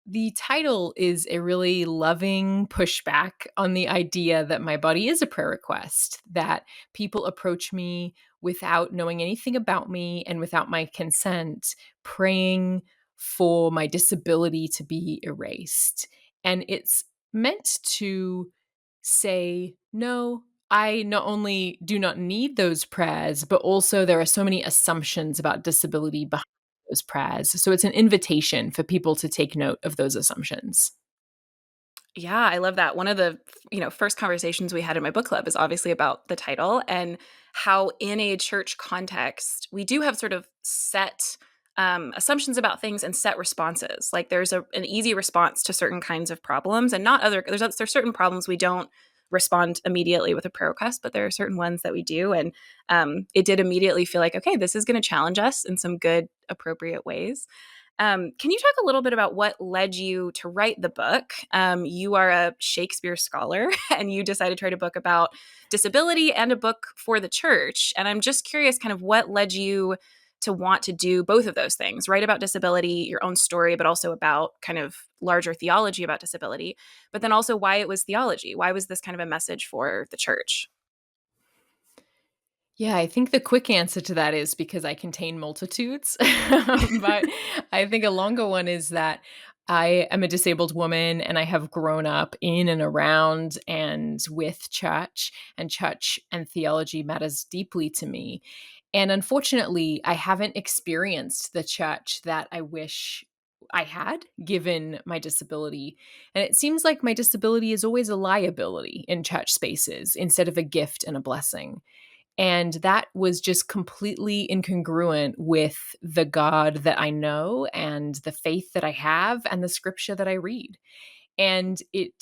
The title is a really loving pushback on the idea that my body is a prayer request, that people approach me without knowing anything about me and without my consent, praying for my disability to be erased. And it's meant to say, no, I not only do not need those prayers, but also there are so many assumptions about disability behind those prayers. So it's an invitation for people to take note of those assumptions. Yeah, I love that. One of the, first conversations we had in my book club is obviously about the title and how in a church context, we do have sort of set assumptions about things and set responses. Like there's an easy response to certain kinds of problems and not other, there's certain problems we don't respond immediately with a prayer request, but there are certain ones that we do. And it did immediately feel like, okay, this is going to challenge us in some good, appropriate ways. Can you talk a little bit about what led you to write the book? You are a Shakespeare scholar and you decided to write a book about disability and a book for the church. And I'm just curious kind of what led you to want to do both of those things, write about disability, your own story, but also about kind of larger theology about disability, but then also why it was theology. Why was this kind of a message for the church? Yeah, I think the quick answer to that is because I contain multitudes. But I think a longer one is that I am a disabled woman and I have grown up in and around and with church and theology matters deeply to me. And unfortunately, I haven't experienced the church that I wish I had given my disability. And it seems like my disability is always a liability in church spaces instead of a gift and a blessing. And that was just completely incongruent with the God that I know and the faith that I have and the scripture that I read. And it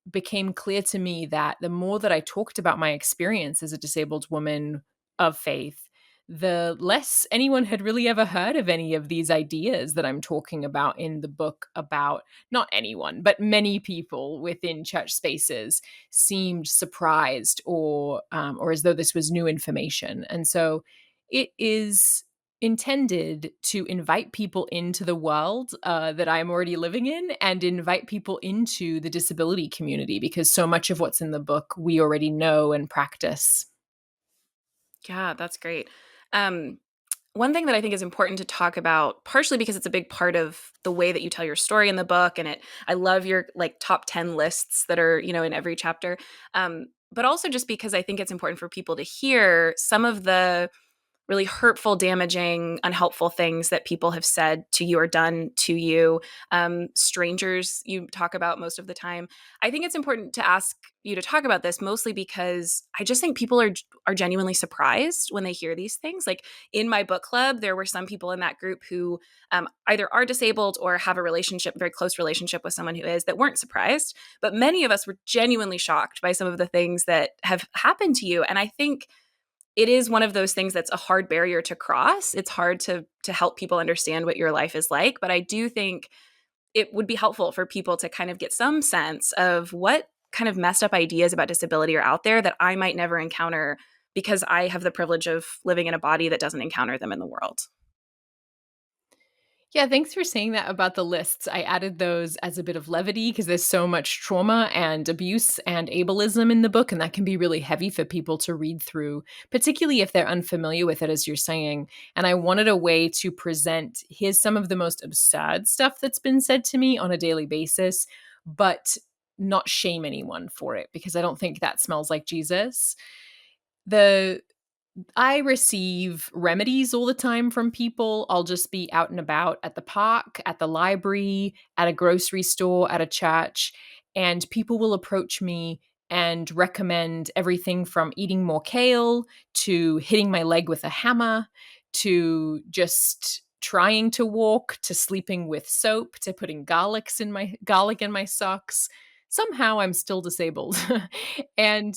became clear to me that the more that I talked about my experience as a disabled woman of faith, the less anyone had really ever heard of any of these ideas that I'm talking about in the book. About not anyone, but many people within church spaces seemed surprised or as though this was new information. And so it is intended to invite people into the world that I'm already living in and invite people into the disability community, because so much of what's in the book we already know and practice. Yeah, that's great. One thing that I think is important to talk about, partially because it's a big part of the way that you tell your story in the book, and I love your like top 10 lists that are, in every chapter. But also just because I think it's important for people to hear some of the really hurtful, damaging, unhelpful things that people have said to you or done to you. Strangers you talk about most of the time. I think it's important to ask you to talk about this, mostly because I just think people are genuinely surprised when they hear these things. Like in my book club, there were some people in that group who either are disabled or have a relationship, very close relationship with someone who is, that weren't surprised. But many of us were genuinely shocked by some of the things that have happened to you. And I think it is one of those things that's a hard barrier to cross. It's hard to help people understand what your life is like, but I do think it would be helpful for people to kind of get some sense of what kind of messed up ideas about disability are out there that I might never encounter because I have the privilege of living in a body that doesn't encounter them in the world. Yeah, thanks for saying that about the lists. I added those as a bit of levity because there's so much trauma and abuse and ableism in the book, and that can be really heavy for people to read through, particularly if they're unfamiliar with it, as you're saying. And I wanted a way to present here's some of the most absurd stuff that's been said to me on a daily basis, but not shame anyone for it, because I don't think that smells like Jesus. The I receive remedies all the time from people. I'll just be out and about at the park, at the library, at a grocery store, at a church, and people will approach me and recommend everything from eating more kale to hitting my leg with a hammer to just trying to walk to sleeping with soap to putting garlic in my socks. Somehow I'm still disabled. And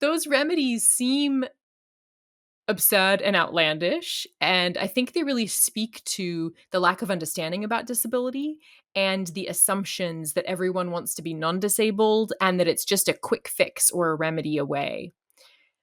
those remedies seem absurd and outlandish. And I think they really speak to the lack of understanding about disability and the assumptions that everyone wants to be non disabled and that it's just a quick fix or a remedy away.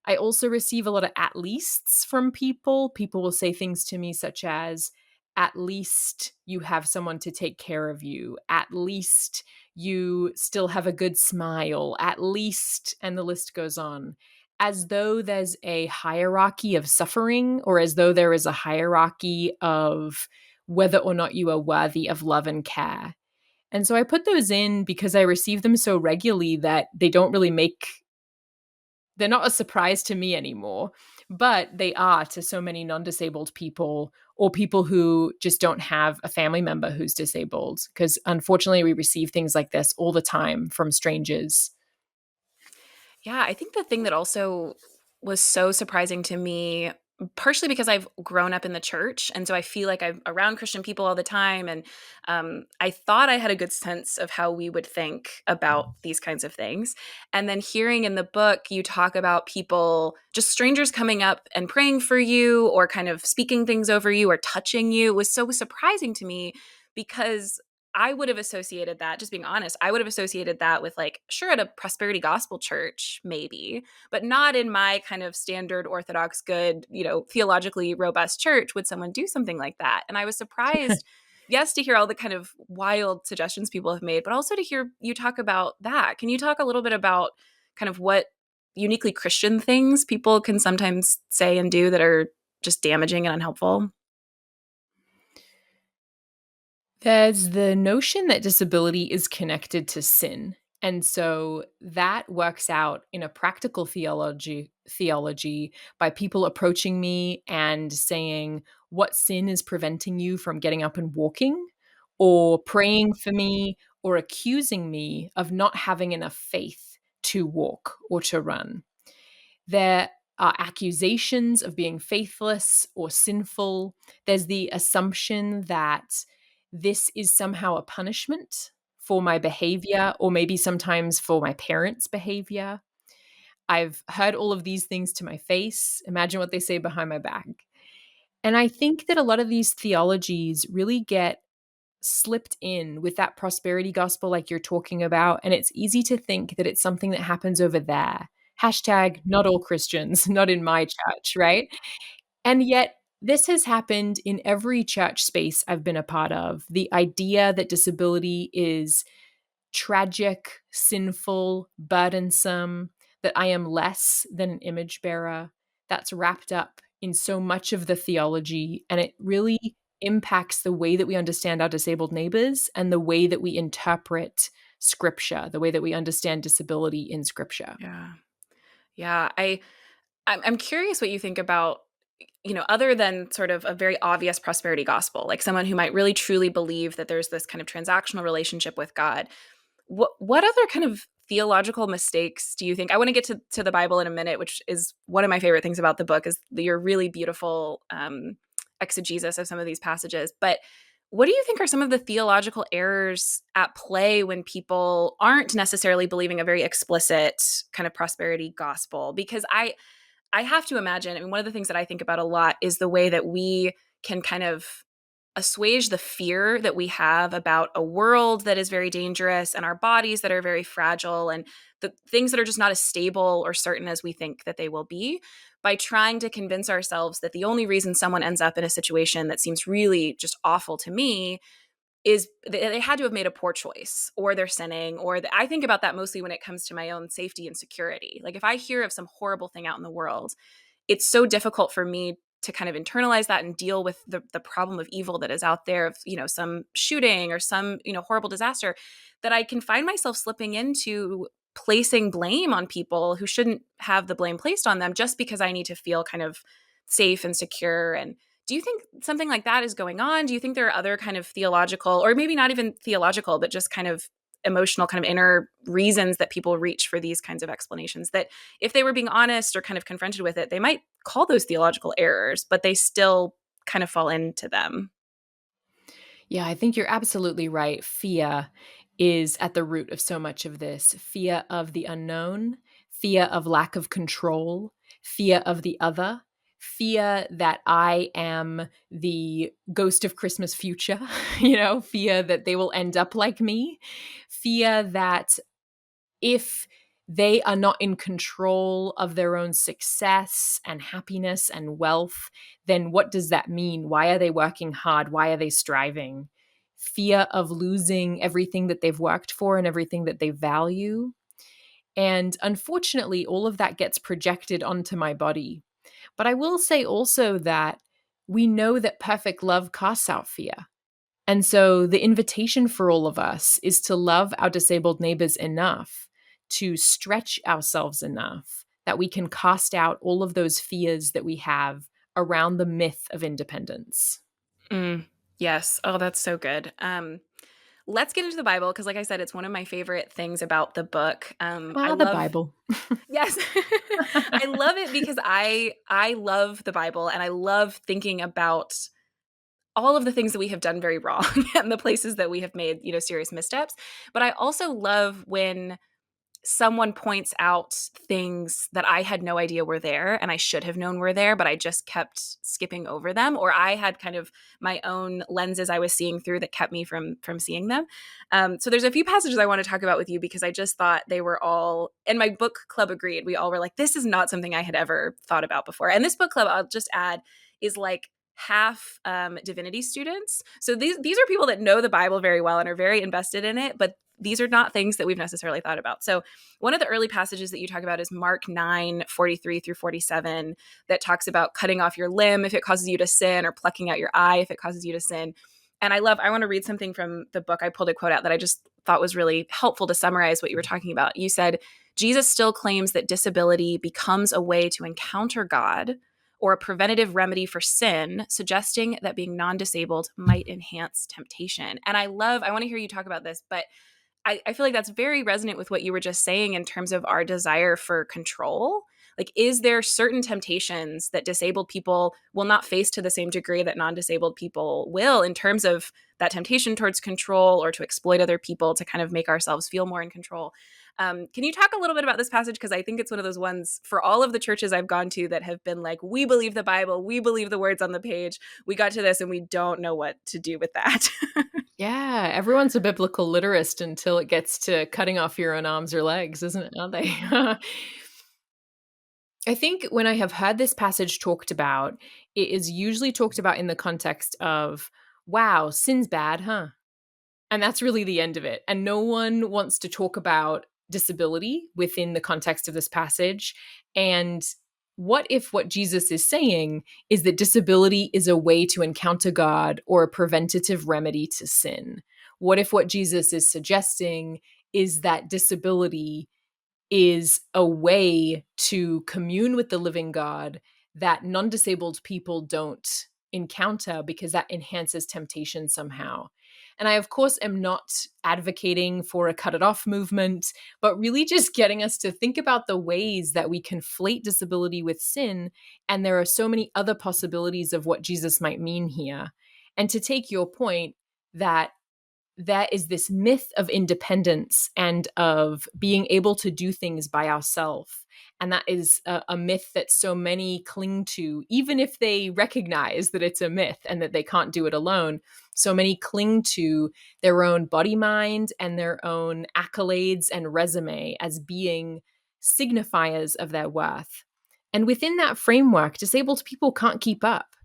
I also receive a lot of at leasts from people. People will say things to me such as, at least you have someone to take care of you. At least you still have a good smile. At least, and the list goes on. As though there's a hierarchy of suffering, or as though there is a hierarchy of whether or not you are worthy of love and care. And so I put those in because I receive them so regularly that they're not a surprise to me anymore, but they are to so many non-disabled people or people who just don't have a family member who's disabled. Because unfortunately, we receive things like this all the time from strangers. Yeah, I think the thing that also was so surprising to me, partially because I've grown up in the church, and so I feel like I'm around Christian people all the time, and I thought I had a good sense of how we would think about these kinds of things. And then hearing in the book, you talk about people, just strangers coming up and praying for you, or kind of speaking things over you, or touching you, was so surprising to me because I would have associated that, just being honest, I would have associated that with like, sure, at a prosperity gospel church, maybe, but not in my kind of standard Orthodox, good, theologically robust church would someone do something like that. And I was surprised, yes, to hear all the kind of wild suggestions people have made, but also to hear you talk about that. Can you talk a little bit about kind of what uniquely Christian things people can sometimes say and do that are just damaging and unhelpful? There's the notion that disability is connected to sin. And so that works out in a practical theology by people approaching me and saying, what sin is preventing you from getting up and walking, or praying for me, or accusing me of not having enough faith to walk or to run. There are accusations of being faithless or sinful. There's the assumption that this is somehow a punishment for my behavior, or maybe sometimes for my parents' behavior. I've heard all of these things to my face. Imagine what they say behind my back. And I think that a lot of these theologies really get slipped in with that prosperity gospel, like you're talking about. And it's easy to think that it's something that happens over there. Hashtag not all Christians, not in my church, right? And yet, this has happened in every church space I've been a part of. The idea that disability is tragic, sinful, burdensome, that I am less than an image bearer, that's wrapped up in so much of the theology. And it really impacts the way that we understand our disabled neighbors and the way that we interpret scripture, the way that we understand disability in scripture. Yeah. Yeah. I'm curious what you think about, other than sort of a very obvious prosperity gospel, like someone who might really truly believe that there's this kind of transactional relationship with God. What other kind of theological mistakes do you think? I want to get to the Bible in a minute, which is one of my favorite things about the book, is your really beautiful exegesis of some of these passages. But what do you think are some of the theological errors at play when people aren't necessarily believing a very explicit kind of prosperity gospel? Because I have to imagine, I mean, one of the things that I think about a lot is the way that we can kind of assuage the fear that we have about a world that is very dangerous and our bodies that are very fragile and the things that are just not as stable or certain as we think that they will be, by trying to convince ourselves that the only reason someone ends up in a situation that seems really just awful to me is they had to have made a poor choice, or they're sinning, or I think about that mostly when it comes to my own safety and security. Like if I hear of some horrible thing out in the world, it's so difficult for me to kind of internalize that and deal with the problem of evil that is out there, of some shooting or some horrible disaster, that I can find myself slipping into placing blame on people who shouldn't have the blame placed on them, just because I need to feel kind of safe and secure. And do you think something like that is going on? Do you think there are other kind of theological, or maybe not even theological, but just kind of emotional, kind of inner reasons that people reach for these kinds of explanations, that if they were being honest or kind of confronted with it, they might call those theological errors, but they still kind of fall into them? Yeah, I think you're absolutely right. Fear is at the root of so much of this. Fear of the unknown, fear of lack of control, fear of the other, fear that I am the ghost of Christmas future, fear that they will end up like me, fear that if they are not in control of their own success and happiness and wealth, then what does that mean? Why are they working hard? Why are they striving? Fear of losing everything that they've worked for and everything that they value. And unfortunately, all of that gets projected onto my body. But I will say also that we know that perfect love casts out fear. And so the invitation for all of us is to love our disabled neighbors enough, to stretch ourselves enough that we can cast out all of those fears that we have around the myth of independence. Yes. Oh, that's so good. Let's get into the Bible, because like I said, it's one of my favorite things about the book. I The love Bible. Yes. I love it because I love the Bible, and I love thinking about all of the things that we have done very wrong and the places that we have made, serious missteps. But I also love when someone points out things that I had no idea were there and I should have known were there, but I just kept skipping over them, or I had kind of my own lenses I was seeing through that kept me from seeing them. So there's a few passages I want to talk about with you, because I just thought they were all, and my book club agreed. We all were like, this is not something I had ever thought about before. And this book club, I'll just add, is like half divinity students. So these are people that know the Bible very well and are very invested in it, but these are not things that we've necessarily thought about. So one of the early passages that you talk about is Mark 9:43 through 47, that talks about cutting off your limb if it causes you to sin, or plucking out your eye if it causes you to sin. And I want to read something from the book. I pulled a quote out that I just thought was really helpful to summarize what you were talking about. You said, Jesus still claims that disability becomes a way to encounter God, or a preventative remedy for sin, suggesting that being non-disabled might enhance temptation. And I want to hear you talk about this, but I feel like that's very resonant with what you were just saying in terms of our desire for control. Like, is there certain temptations that disabled people will not face to the same degree that non-disabled people will, in terms of that temptation towards control or to exploit other people to kind of make ourselves feel more in control? Can you talk a little bit about this passage? Because I think it's one of those ones for all of the churches I've gone to that have been like, we believe the Bible, we believe the words on the page. We got to this and we don't know what to do with that. Yeah, everyone's a biblical literist until it gets to cutting off your own arms or legs, isn't it? Aren't they? I think when I have heard this passage talked about, it is usually talked about in the context of, wow, sin's bad, huh? And that's really the end of it. And no one wants to talk about disability within the context of this passage. And what if what Jesus is saying is that disability is a way to encounter God or a preventative remedy to sin? What if what Jesus is suggesting is that disability is a way to commune with the living God that non-disabled people don't encounter because that enhances temptation somehow? And I, of course, am not advocating for a cut it off movement, but really just getting us to think about the ways that we conflate disability with sin. And there are so many other possibilities of what Jesus might mean here. And to take your point that there is this myth of independence and of being able to do things by ourselves. And that is a myth that so many cling to, even if they recognize that it's a myth and that they can't do it alone. So many cling to their own body mind and their own accolades and resume as being signifiers of their worth. And within that framework, disabled people can't keep up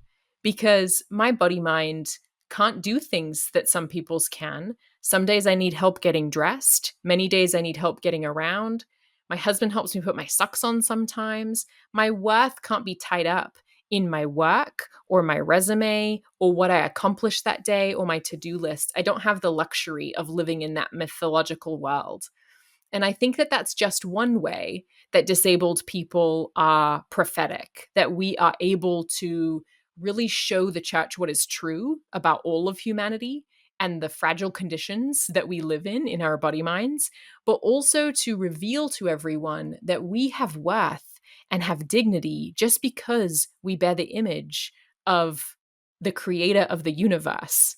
because my body mind can't do things that some people's can. Some days I need help getting dressed. Many days I need help getting around. My husband helps me put my socks on sometimes. My worth can't be tied up in my work or my resume or what I accomplished that day or my to-do list. I don't have the luxury of living in that mythological world. And I think that that's just one way that disabled people are prophetic, that we are able to really show the church what is true about all of humanity and the fragile conditions that we live in our body minds, but also to reveal to everyone that we have worth and have dignity just because we bear the image of the creator of the universe.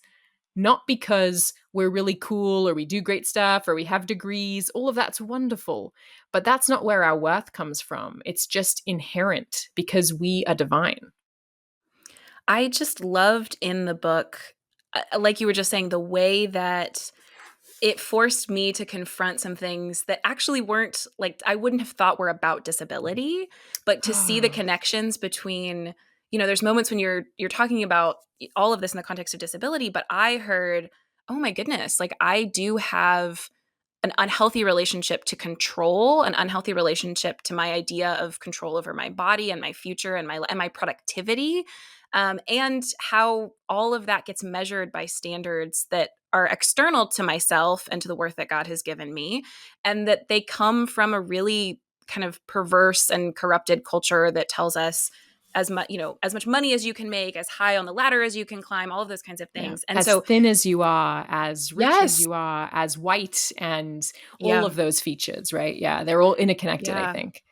Not because we're really cool or we do great stuff or we have degrees. All of that's wonderful, but that's not where our worth comes from. It's just inherent because we are divine. I just loved in the book, like you were just saying, the way that it forced me to confront some things that actually weren't, like, I wouldn't have thought were about disability, but to see the connections between, there's moments when you're talking about all of this in the context of disability, but I heard, oh my goodness, like, I do have an unhealthy relationship to control, an unhealthy relationship to my idea of control over my body and my future and my productivity, and how all of that gets measured by standards that are external to myself and to the worth that God has given me, and that they come from a really kind of perverse and corrupted culture that tells us as much money as you can make, as high on the ladder as you can climb, all of those kinds of things. Yeah. And as so thin as you are, as rich yes, as you are, as white, and all yeah, of those features, right? Yeah, they're all interconnected, yeah. I think.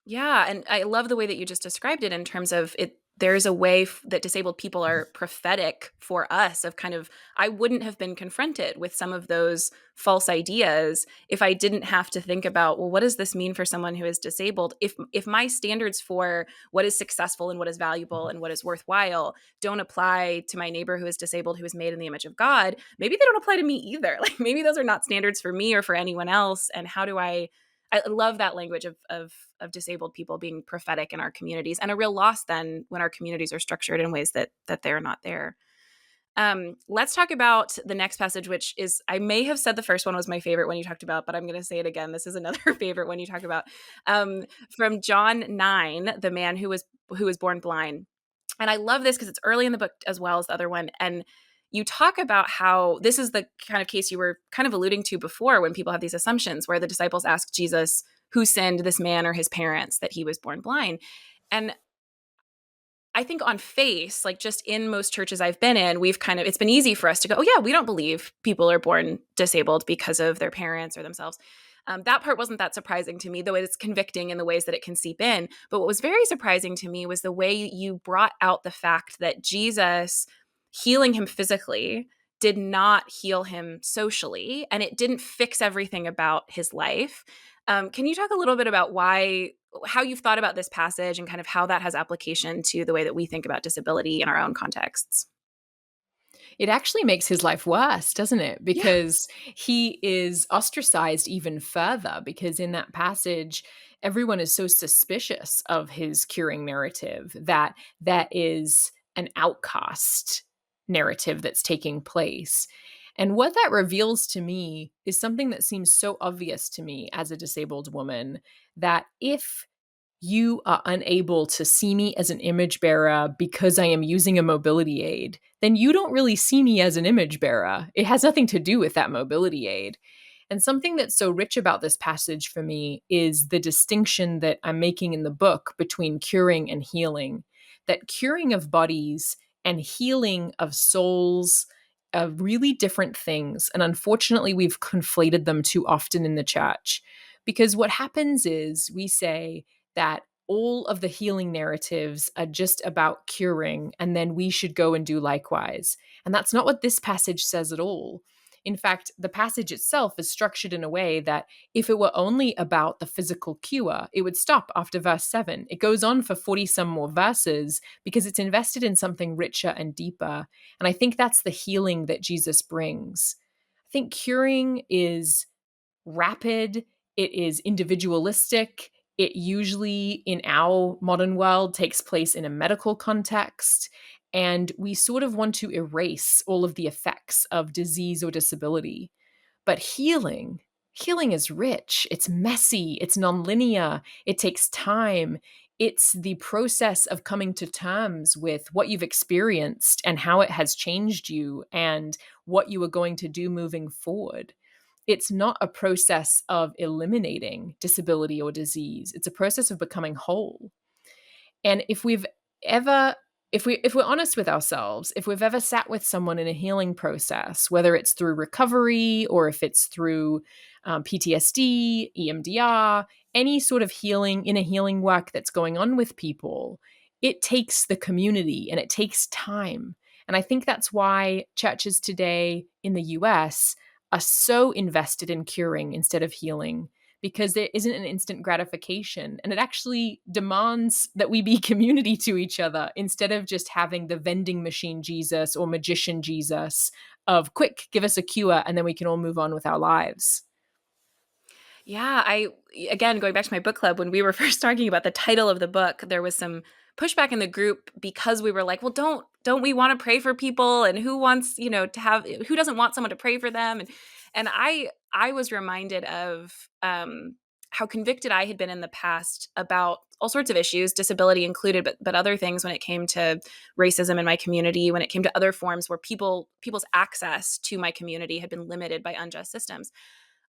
Yeah, and I love the way that you just described it in terms of it. There's a way that disabled people are prophetic for us of kind of, I wouldn't have been confronted with some of those false ideas if I didn't have to think about, well, what does this mean for someone who is disabled? If my standards for what is successful and what is valuable and what is worthwhile don't apply to my neighbor who is disabled, who is made in the image of God, maybe they don't apply to me either. Like, maybe those are not standards for me or for anyone else. And how do I love that language of disabled people being prophetic in our communities, and a real loss then when our communities are structured in ways that they're not there. Let's talk about the next passage, which is, I may have said the first one was my favorite one you talked about, but I'm going to say it again. This is another favorite one you talk about, from John 9, the man who was born blind. And I love this because it's early in the book as well as the other one. And you talk about how this is the kind of case you were kind of alluding to before, when people have these assumptions where the disciples ask Jesus, who sinned, this man or his parents, that he was born blind? And I think on face, like just in most churches I've been in, it's been easy for us to go, oh yeah, we don't believe people are born disabled because of their parents or themselves. That part wasn't that surprising to me, though it is convicting in the ways that it can seep in. But what was very surprising to me was the way you brought out the fact that Jesus healing him physically did not heal him socially, and it didn't fix everything about his life. Can you talk a little bit about how you've thought about this passage and kind of how that has application to the way that we think about disability in our own contexts? It actually makes his life worse, doesn't it? Yeah. Because he is ostracized even further, because in that passage, everyone is so suspicious of his curing narrative that that is an outcast narrative that's taking place. And what that reveals to me is something that seems so obvious to me as a disabled woman, that if you are unable to see me as an image bearer because I am using a mobility aid, then you don't really see me as an image bearer. It has nothing to do with that mobility aid. And something that's so rich about this passage for me is the distinction that I'm making in the book between curing and healing. That curing of bodies and healing of souls are really different things. And unfortunately, we've conflated them too often in the church. Because what happens is we say that all of the healing narratives are just about curing, and then we should go and do likewise. And that's not what this passage says at all. In fact, the passage itself is structured in a way that if it were only about the physical cure, it would stop after verse 7. It goes on for 40 some more verses because it's invested in something richer and deeper. And I think that's the healing that Jesus brings. I think curing is rapid, it is individualistic. It usually, in our modern world, takes place in a medical context. And we sort of want to erase all of the effects of disease or disability. But healing is rich. It's messy. It's nonlinear. It takes time. It's the process of coming to terms with what you've experienced and how it has changed you and what you are going to do moving forward. It's not a process of eliminating disability or disease. It's a process of becoming whole. And if we're honest with ourselves, if we've ever sat with someone in a healing process, whether it's through recovery or if it's through PTSD, EMDR, any sort of healing work that's going on with people, it takes the community and it takes time. And I think that's why churches today in the US are so invested in curing instead of healing, because there isn't an instant gratification. And it actually demands that we be community to each other instead of just having the vending machine Jesus or magician Jesus of quick, give us a cure, and then we can all move on with our lives. Yeah, again, going back to my book club, when we were first talking about the title of the book, there was some pushback in the group because we were like, well, don't we want to pray for people? And who wants, who doesn't want someone to pray for them? And I was reminded of how convicted I had been in the past about all sorts of issues, disability included, but other things when it came to racism in my community, when it came to other forms where people's access to my community had been limited by unjust systems.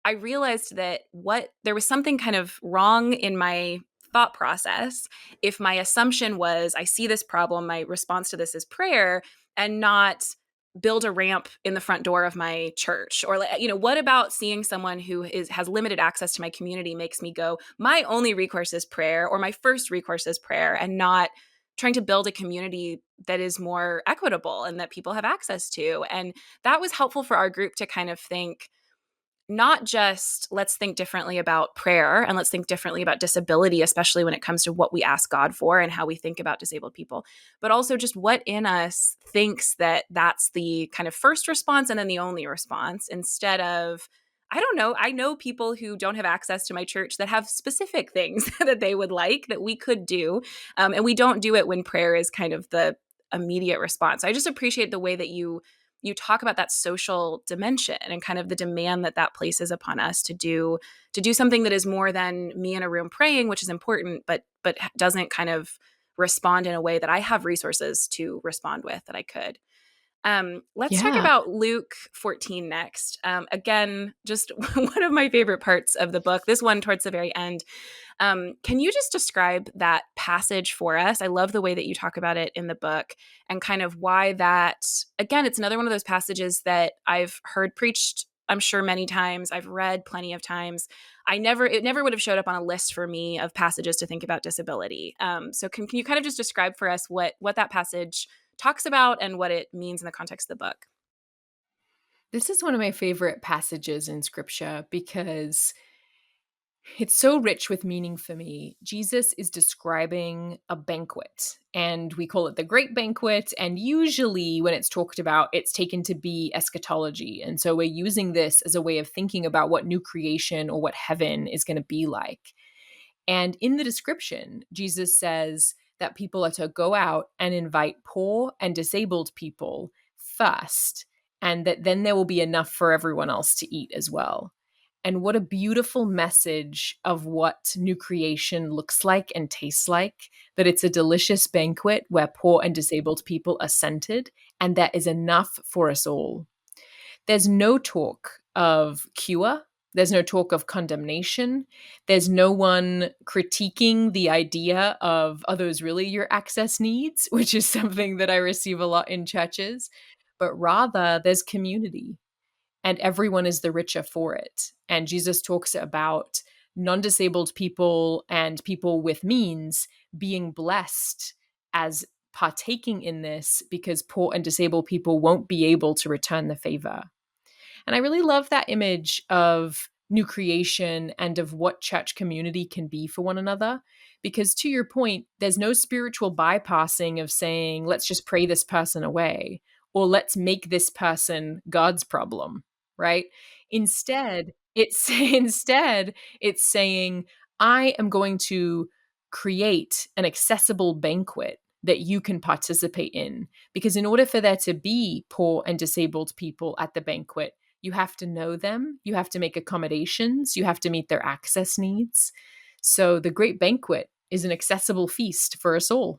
I realized that there was something kind of wrong in my thought process if my assumption was I see this problem, my response to this is prayer, and not build a ramp in the front door of my church. Or what about seeing someone who has limited access to my community makes me go, my only recourse is prayer, or my first recourse is prayer, and not trying to build a community that is more equitable and that people have access to. And that was helpful for our group to kind of think, not just let's think differently about prayer and let's think differently about disability, especially when it comes to what we ask God for and how we think about disabled people, but also just what in us thinks that that's the kind of first response and then the only response, instead of, I don't know, I know people who don't have access to my church that have specific things that they would like that we could do. And we don't do it when prayer is kind of the immediate response. I just appreciate the way that you talk about that social dimension and kind of the demand that places upon us to do something that is more than me in a room praying, which is important, but doesn't kind of respond in a way that I have resources to respond with that I could. Let's talk about Luke 14 next. Again, just one of my favorite parts of the book, this one towards the very end. Can you just describe that passage for us? I love the way that you talk about it in the book and kind of why that, again, it's another one of those passages that I've heard preached I'm sure many times. I've read plenty of times. It never would have showed up on a list for me of passages to think about disability. So can you kind of just describe for us what that passage talks about and what it means in the context of the book? This is one of my favorite passages in scripture because it's so rich with meaning for me. Jesus is describing a banquet, and we call it the Great Banquet. And usually, when it's talked about, it's taken to be eschatology. And so we're using this as a way of thinking about what new creation or what heaven is going to be like. And in the description, Jesus says that people are to go out and invite poor and disabled people first, and that then there will be enough for everyone else to eat as well. And what a beautiful message of what new creation looks like and tastes like, that it's a delicious banquet where poor and disabled people are centered, and that is enough for us all. There's no talk of cure. There's no talk of condemnation. There's no one critiquing the idea of, are those really your access needs? Which is something that I receive a lot in churches. But rather, there's community, and everyone is the richer for it. And Jesus talks about non-disabled people and people with means being blessed as partaking in this, because poor and disabled people won't be able to return the favor. And I really love that image of new creation and of what church community can be for one another. Because to your point, there's no spiritual bypassing of saying, let's just pray this person away, or let's make this person God's problem, right? Instead, it's saying, I am going to create an accessible banquet that you can participate in. Because in order for there to be poor and disabled people at the banquet, you have to know them, you have to make accommodations, you have to meet their access needs. So the Great Banquet is an accessible feast for us all.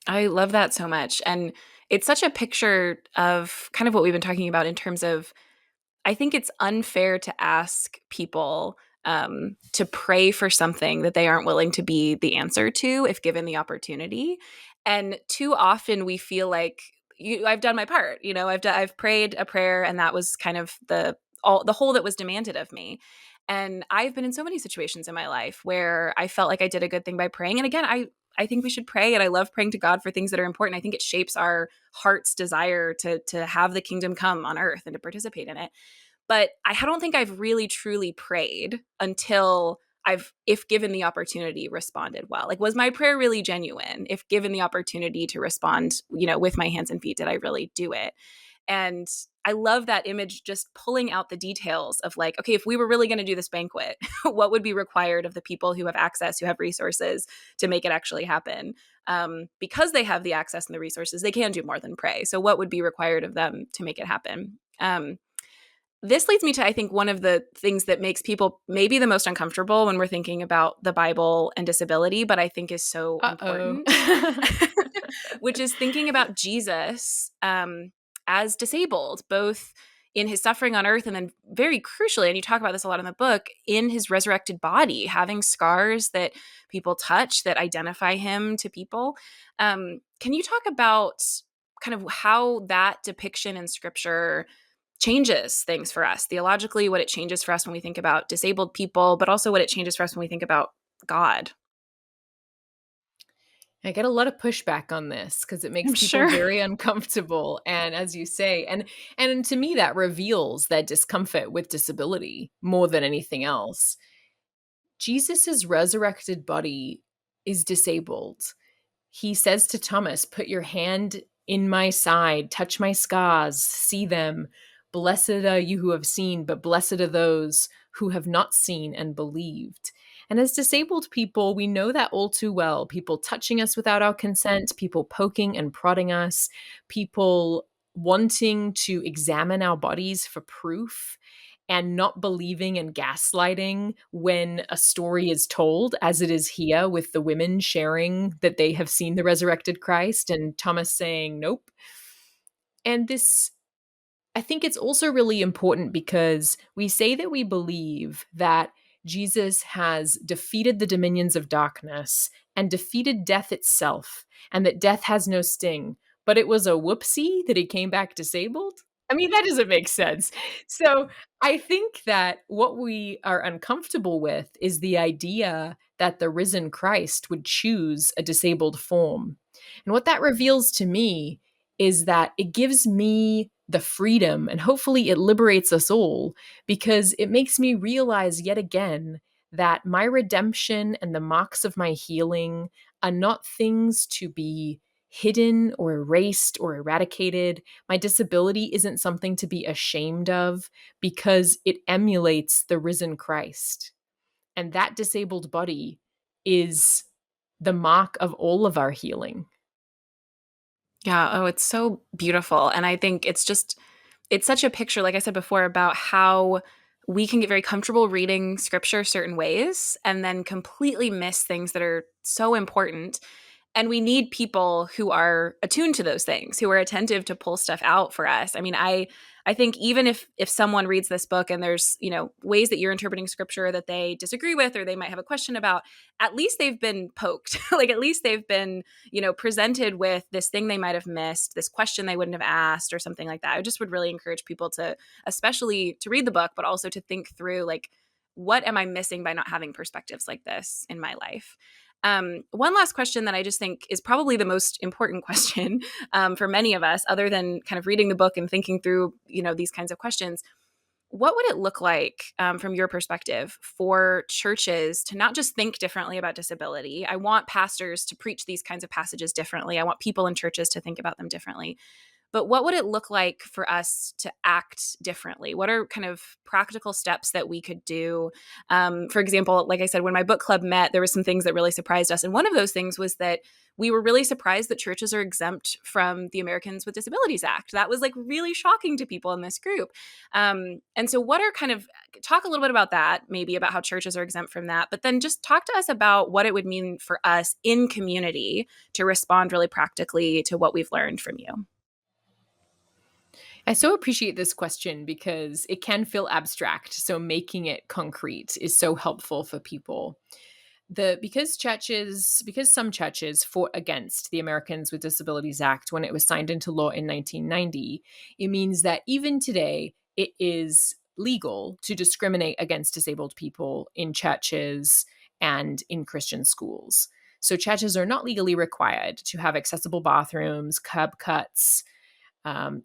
I love that so much. And it's such a picture of kind of what we've been talking about in terms of, I think it's unfair to ask people to pray for something that they aren't willing to be the answer to if given the opportunity. And too often we feel like I've done my part. I've prayed a prayer, and that was kind of the whole that was demanded of me. And I've been in so many situations in my life where I felt like I did a good thing by praying. And again, I think we should pray, and I love praying to God for things that are important. I think it shapes our heart's desire to have the kingdom come on earth and to participate in it. But I don't think I've really truly prayed until if given the opportunity, responded well. Like, was my prayer really genuine? If given the opportunity to respond, with my hands and feet, did I really do it? And I love that image, just pulling out the details of like, okay, if we were really going to do this banquet, what would be required of the people who have access, who have resources to make it actually happen? Because they have the access and the resources, they can do more than pray. So what would be required of them to make it happen? This leads me to, I think, one of the things that makes people maybe the most uncomfortable when we're thinking about the Bible and disability, but I think is so important, which is thinking about Jesus as disabled, both in his suffering on earth and then very crucially, and you talk about this a lot in the book, in his resurrected body, having scars that people touch that identify him to people. Can you talk about kind of how that depiction in scripture changes things for us theologically, what it changes for us when we think about disabled people, but also what it changes for us when we think about God? I get a lot of pushback on this because it makes people very uncomfortable. And as you say, and to me, that reveals their discomfort with disability more than anything else. Jesus's resurrected body is disabled. He says to Thomas, put your hand in my side, touch my scars, see them. Blessed are you who have seen, but blessed are those who have not seen and believed. And as disabled people, we know that all too well. People touching us without our consent, people poking and prodding us, people wanting to examine our bodies for proof, and not believing and gaslighting when a story is told, as it is here with the women sharing that they have seen the resurrected Christ and Thomas saying, nope. And this, I think it's also really important because we say that we believe that Jesus has defeated the dominions of darkness and defeated death itself, and that death has no sting. But it was a whoopsie that he came back disabled. I mean, that doesn't make sense. So I think that what we are uncomfortable with is the idea that the risen Christ would choose a disabled form. And what that reveals to me is that it gives me the freedom, and hopefully it liberates us all, because it makes me realize yet again that my redemption and the marks of my healing are not things to be hidden or erased or eradicated. My disability isn't something to be ashamed of because it emulates the risen Christ. And that disabled body is the mark of all of our healing. Yeah. Oh, it's so beautiful. And I think it's such a picture, like I said before, about how we can get very comfortable reading scripture certain ways and then completely miss things that are so important. And we need people who are attuned to those things, who are attentive to pull stuff out for us. I mean, I think even if someone reads this book and there's, ways that you're interpreting scripture that they disagree with or they might have a question about, at least they've been poked. Like at least they've been, presented with this thing they might have missed, this question they wouldn't have asked or something like that. I just would really encourage people to, especially to read the book, but also to think through, like, what am I missing by not having perspectives like this in my life? One last question that I just think is probably the most important question for many of us, other than kind of reading the book and thinking through, these kinds of questions. What would it look like from your perspective for churches to not just think differently about disability? I want pastors to preach these kinds of passages differently. I want people in churches to think about them differently. But what would it look like for us to act differently? What are kind of practical steps that we could do? For example, like I said, when my book club met, there were some things that really surprised us. And one of those things was that we were really surprised that churches are exempt from the Americans with Disabilities Act. That was like really shocking to people in this group. And so what are kind of, talk a little bit about that, maybe about how churches are exempt from that, but then just talk to us about what it would mean for us in community to respond really practically to what we've learned from you. I so appreciate this question because it can feel abstract. So making it concrete is so helpful for people. Because some churches fought against the Americans with Disabilities Act when it was signed into law in 1990, it means that even today it is legal to discriminate against disabled people in churches and in Christian schools. So churches are not legally required to have accessible bathrooms, curb cuts,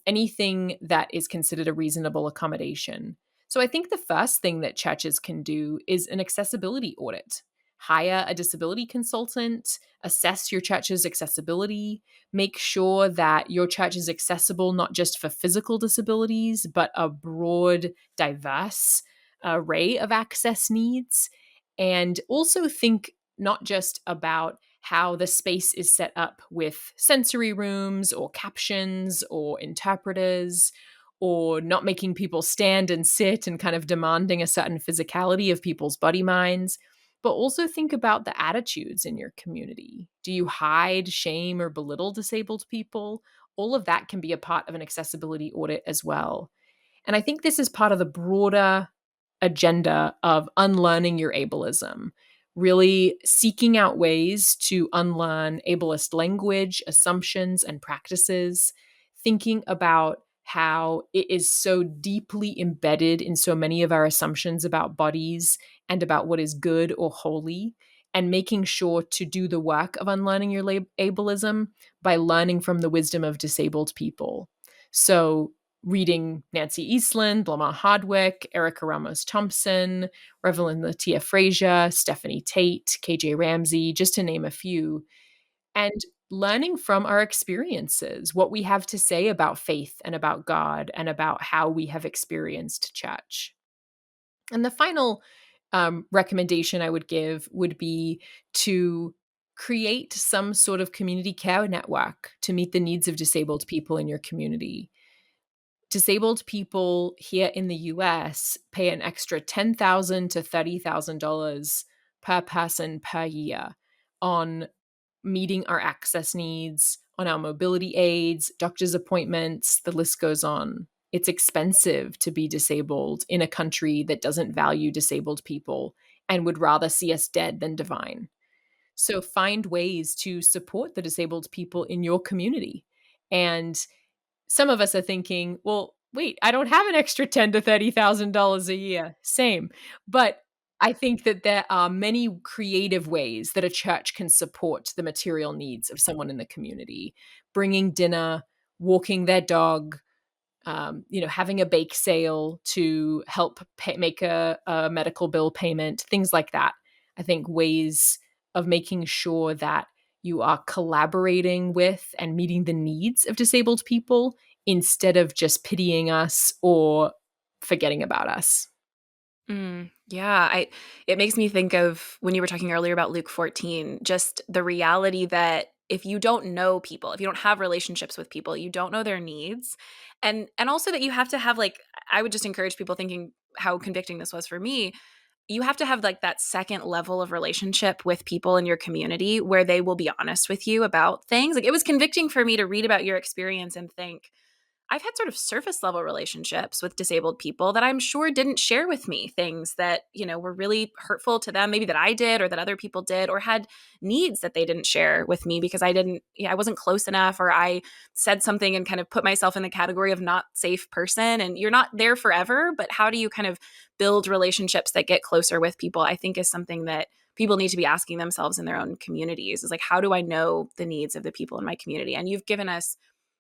anything that is considered a reasonable accommodation. So I think the first thing that churches can do is an accessibility audit. Hire a disability consultant, assess your church's accessibility, make sure that your church is accessible not just for physical disabilities, but a broad, diverse array of access needs. And also think not just about how the space is set up with sensory rooms or captions or interpreters, or not making people stand and sit and kind of demanding a certain physicality of people's body minds, but also think about the attitudes in your community. Do you hide, shame, or belittle disabled people? All of that can be a part of an accessibility audit as well. And I think this is part of the broader agenda of unlearning your ableism, really seeking out ways to unlearn ableist language, assumptions, and practices, thinking about how it is so deeply embedded in so many of our assumptions about bodies and about what is good or holy, and making sure to do the work of unlearning your ableism by learning from the wisdom of disabled people. So reading Nancy Eastland, Lamar Hardwick, Erica Ramos Thompson, Reverend Latia Frazier, Stephanie Tate, KJ Ramsey, just to name a few, and learning from our experiences, what we have to say about faith and about God and about how we have experienced church. And the final recommendation I would give would be to create some sort of community care network to meet the needs of disabled people in your community. Disabled people here in the US pay an extra $10,000 to $30,000 per person per year on meeting our access needs, on our mobility aids, doctor's appointments, the list goes on. It's expensive to be disabled in a country that doesn't value disabled people and would rather see us dead than divine. So find ways to support the disabled people in your community. And some of us are thinking, well, wait, I don't have an extra $10,000 to $30,000 a year. Same. But I think that there are many creative ways that a church can support the material needs of someone in the community. Bringing dinner, walking their dog, having a bake sale to help make a medical bill payment, things like that. I think ways of making sure that you are collaborating with and meeting the needs of disabled people instead of just pitying us or forgetting about us. Yeah, it makes me think of when you were talking earlier about Luke 14, just the reality that if you don't know people, if you don't have relationships with people, you don't know their needs. And also that you have to have, like, I would just encourage people thinking how convicting this was for me. You have to have like that second level of relationship with people in your community where they will be honest with you about things. Like, it was convicting for me to read about your experience and think, I've had sort of surface level relationships with disabled people that I'm sure didn't share with me things that, were really hurtful to them, maybe that I did or that other people did, or had needs that they didn't share with me because I wasn't close enough, or I said something and kind of put myself in the category of not safe person. And you're not there forever, but how do you kind of build relationships that get closer with people, I think is something that people need to be asking themselves in their own communities, is like, how do I know the needs of the people in my community? And you've given us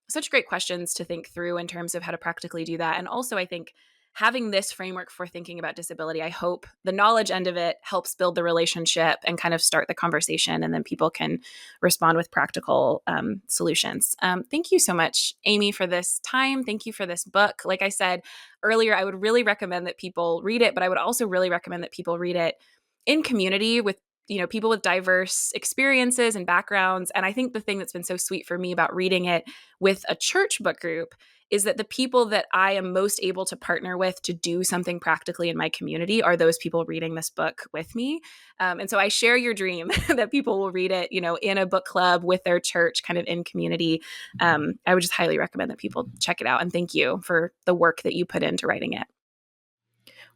such great questions to think through in terms of how to practically do that. And also, I think having this framework for thinking about disability, I hope the knowledge end of it helps build the relationship and kind of start the conversation, and then people can respond with practical solutions. Thank you so much, Amy, for this time. Thank you for this book. Like I said earlier, I would really recommend that people read it, but I would also really recommend that people read it in community with people with diverse experiences and backgrounds. And I think the thing that's been so sweet for me about reading it with a church book group is that the people that I am most able to partner with to do something practically in my community are those people reading this book with me. And so I share your dream that people will read it, in a book club with their church, kind of in community. I would just highly recommend that people check it out. And thank you for the work that you put into writing it.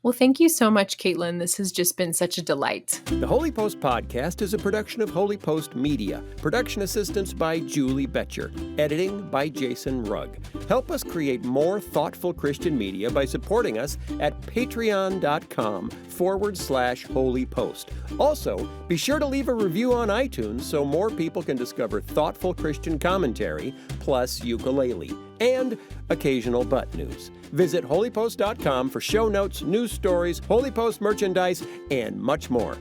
Well, thank you so much, Caitlin. This has just been such a delight. The Holy Post podcast is a production of Holy Post Media. Production assistance by Julie Betcher. Editing by Jason Rugg. Help us create more thoughtful Christian media by supporting us at patreon.com/Holy Post. Also, be sure to leave a review on iTunes so more people can discover thoughtful Christian commentary, plus ukulele, and occasional butt news. Visit holypost.com for show notes, news stories, Holy Post merchandise, and much more.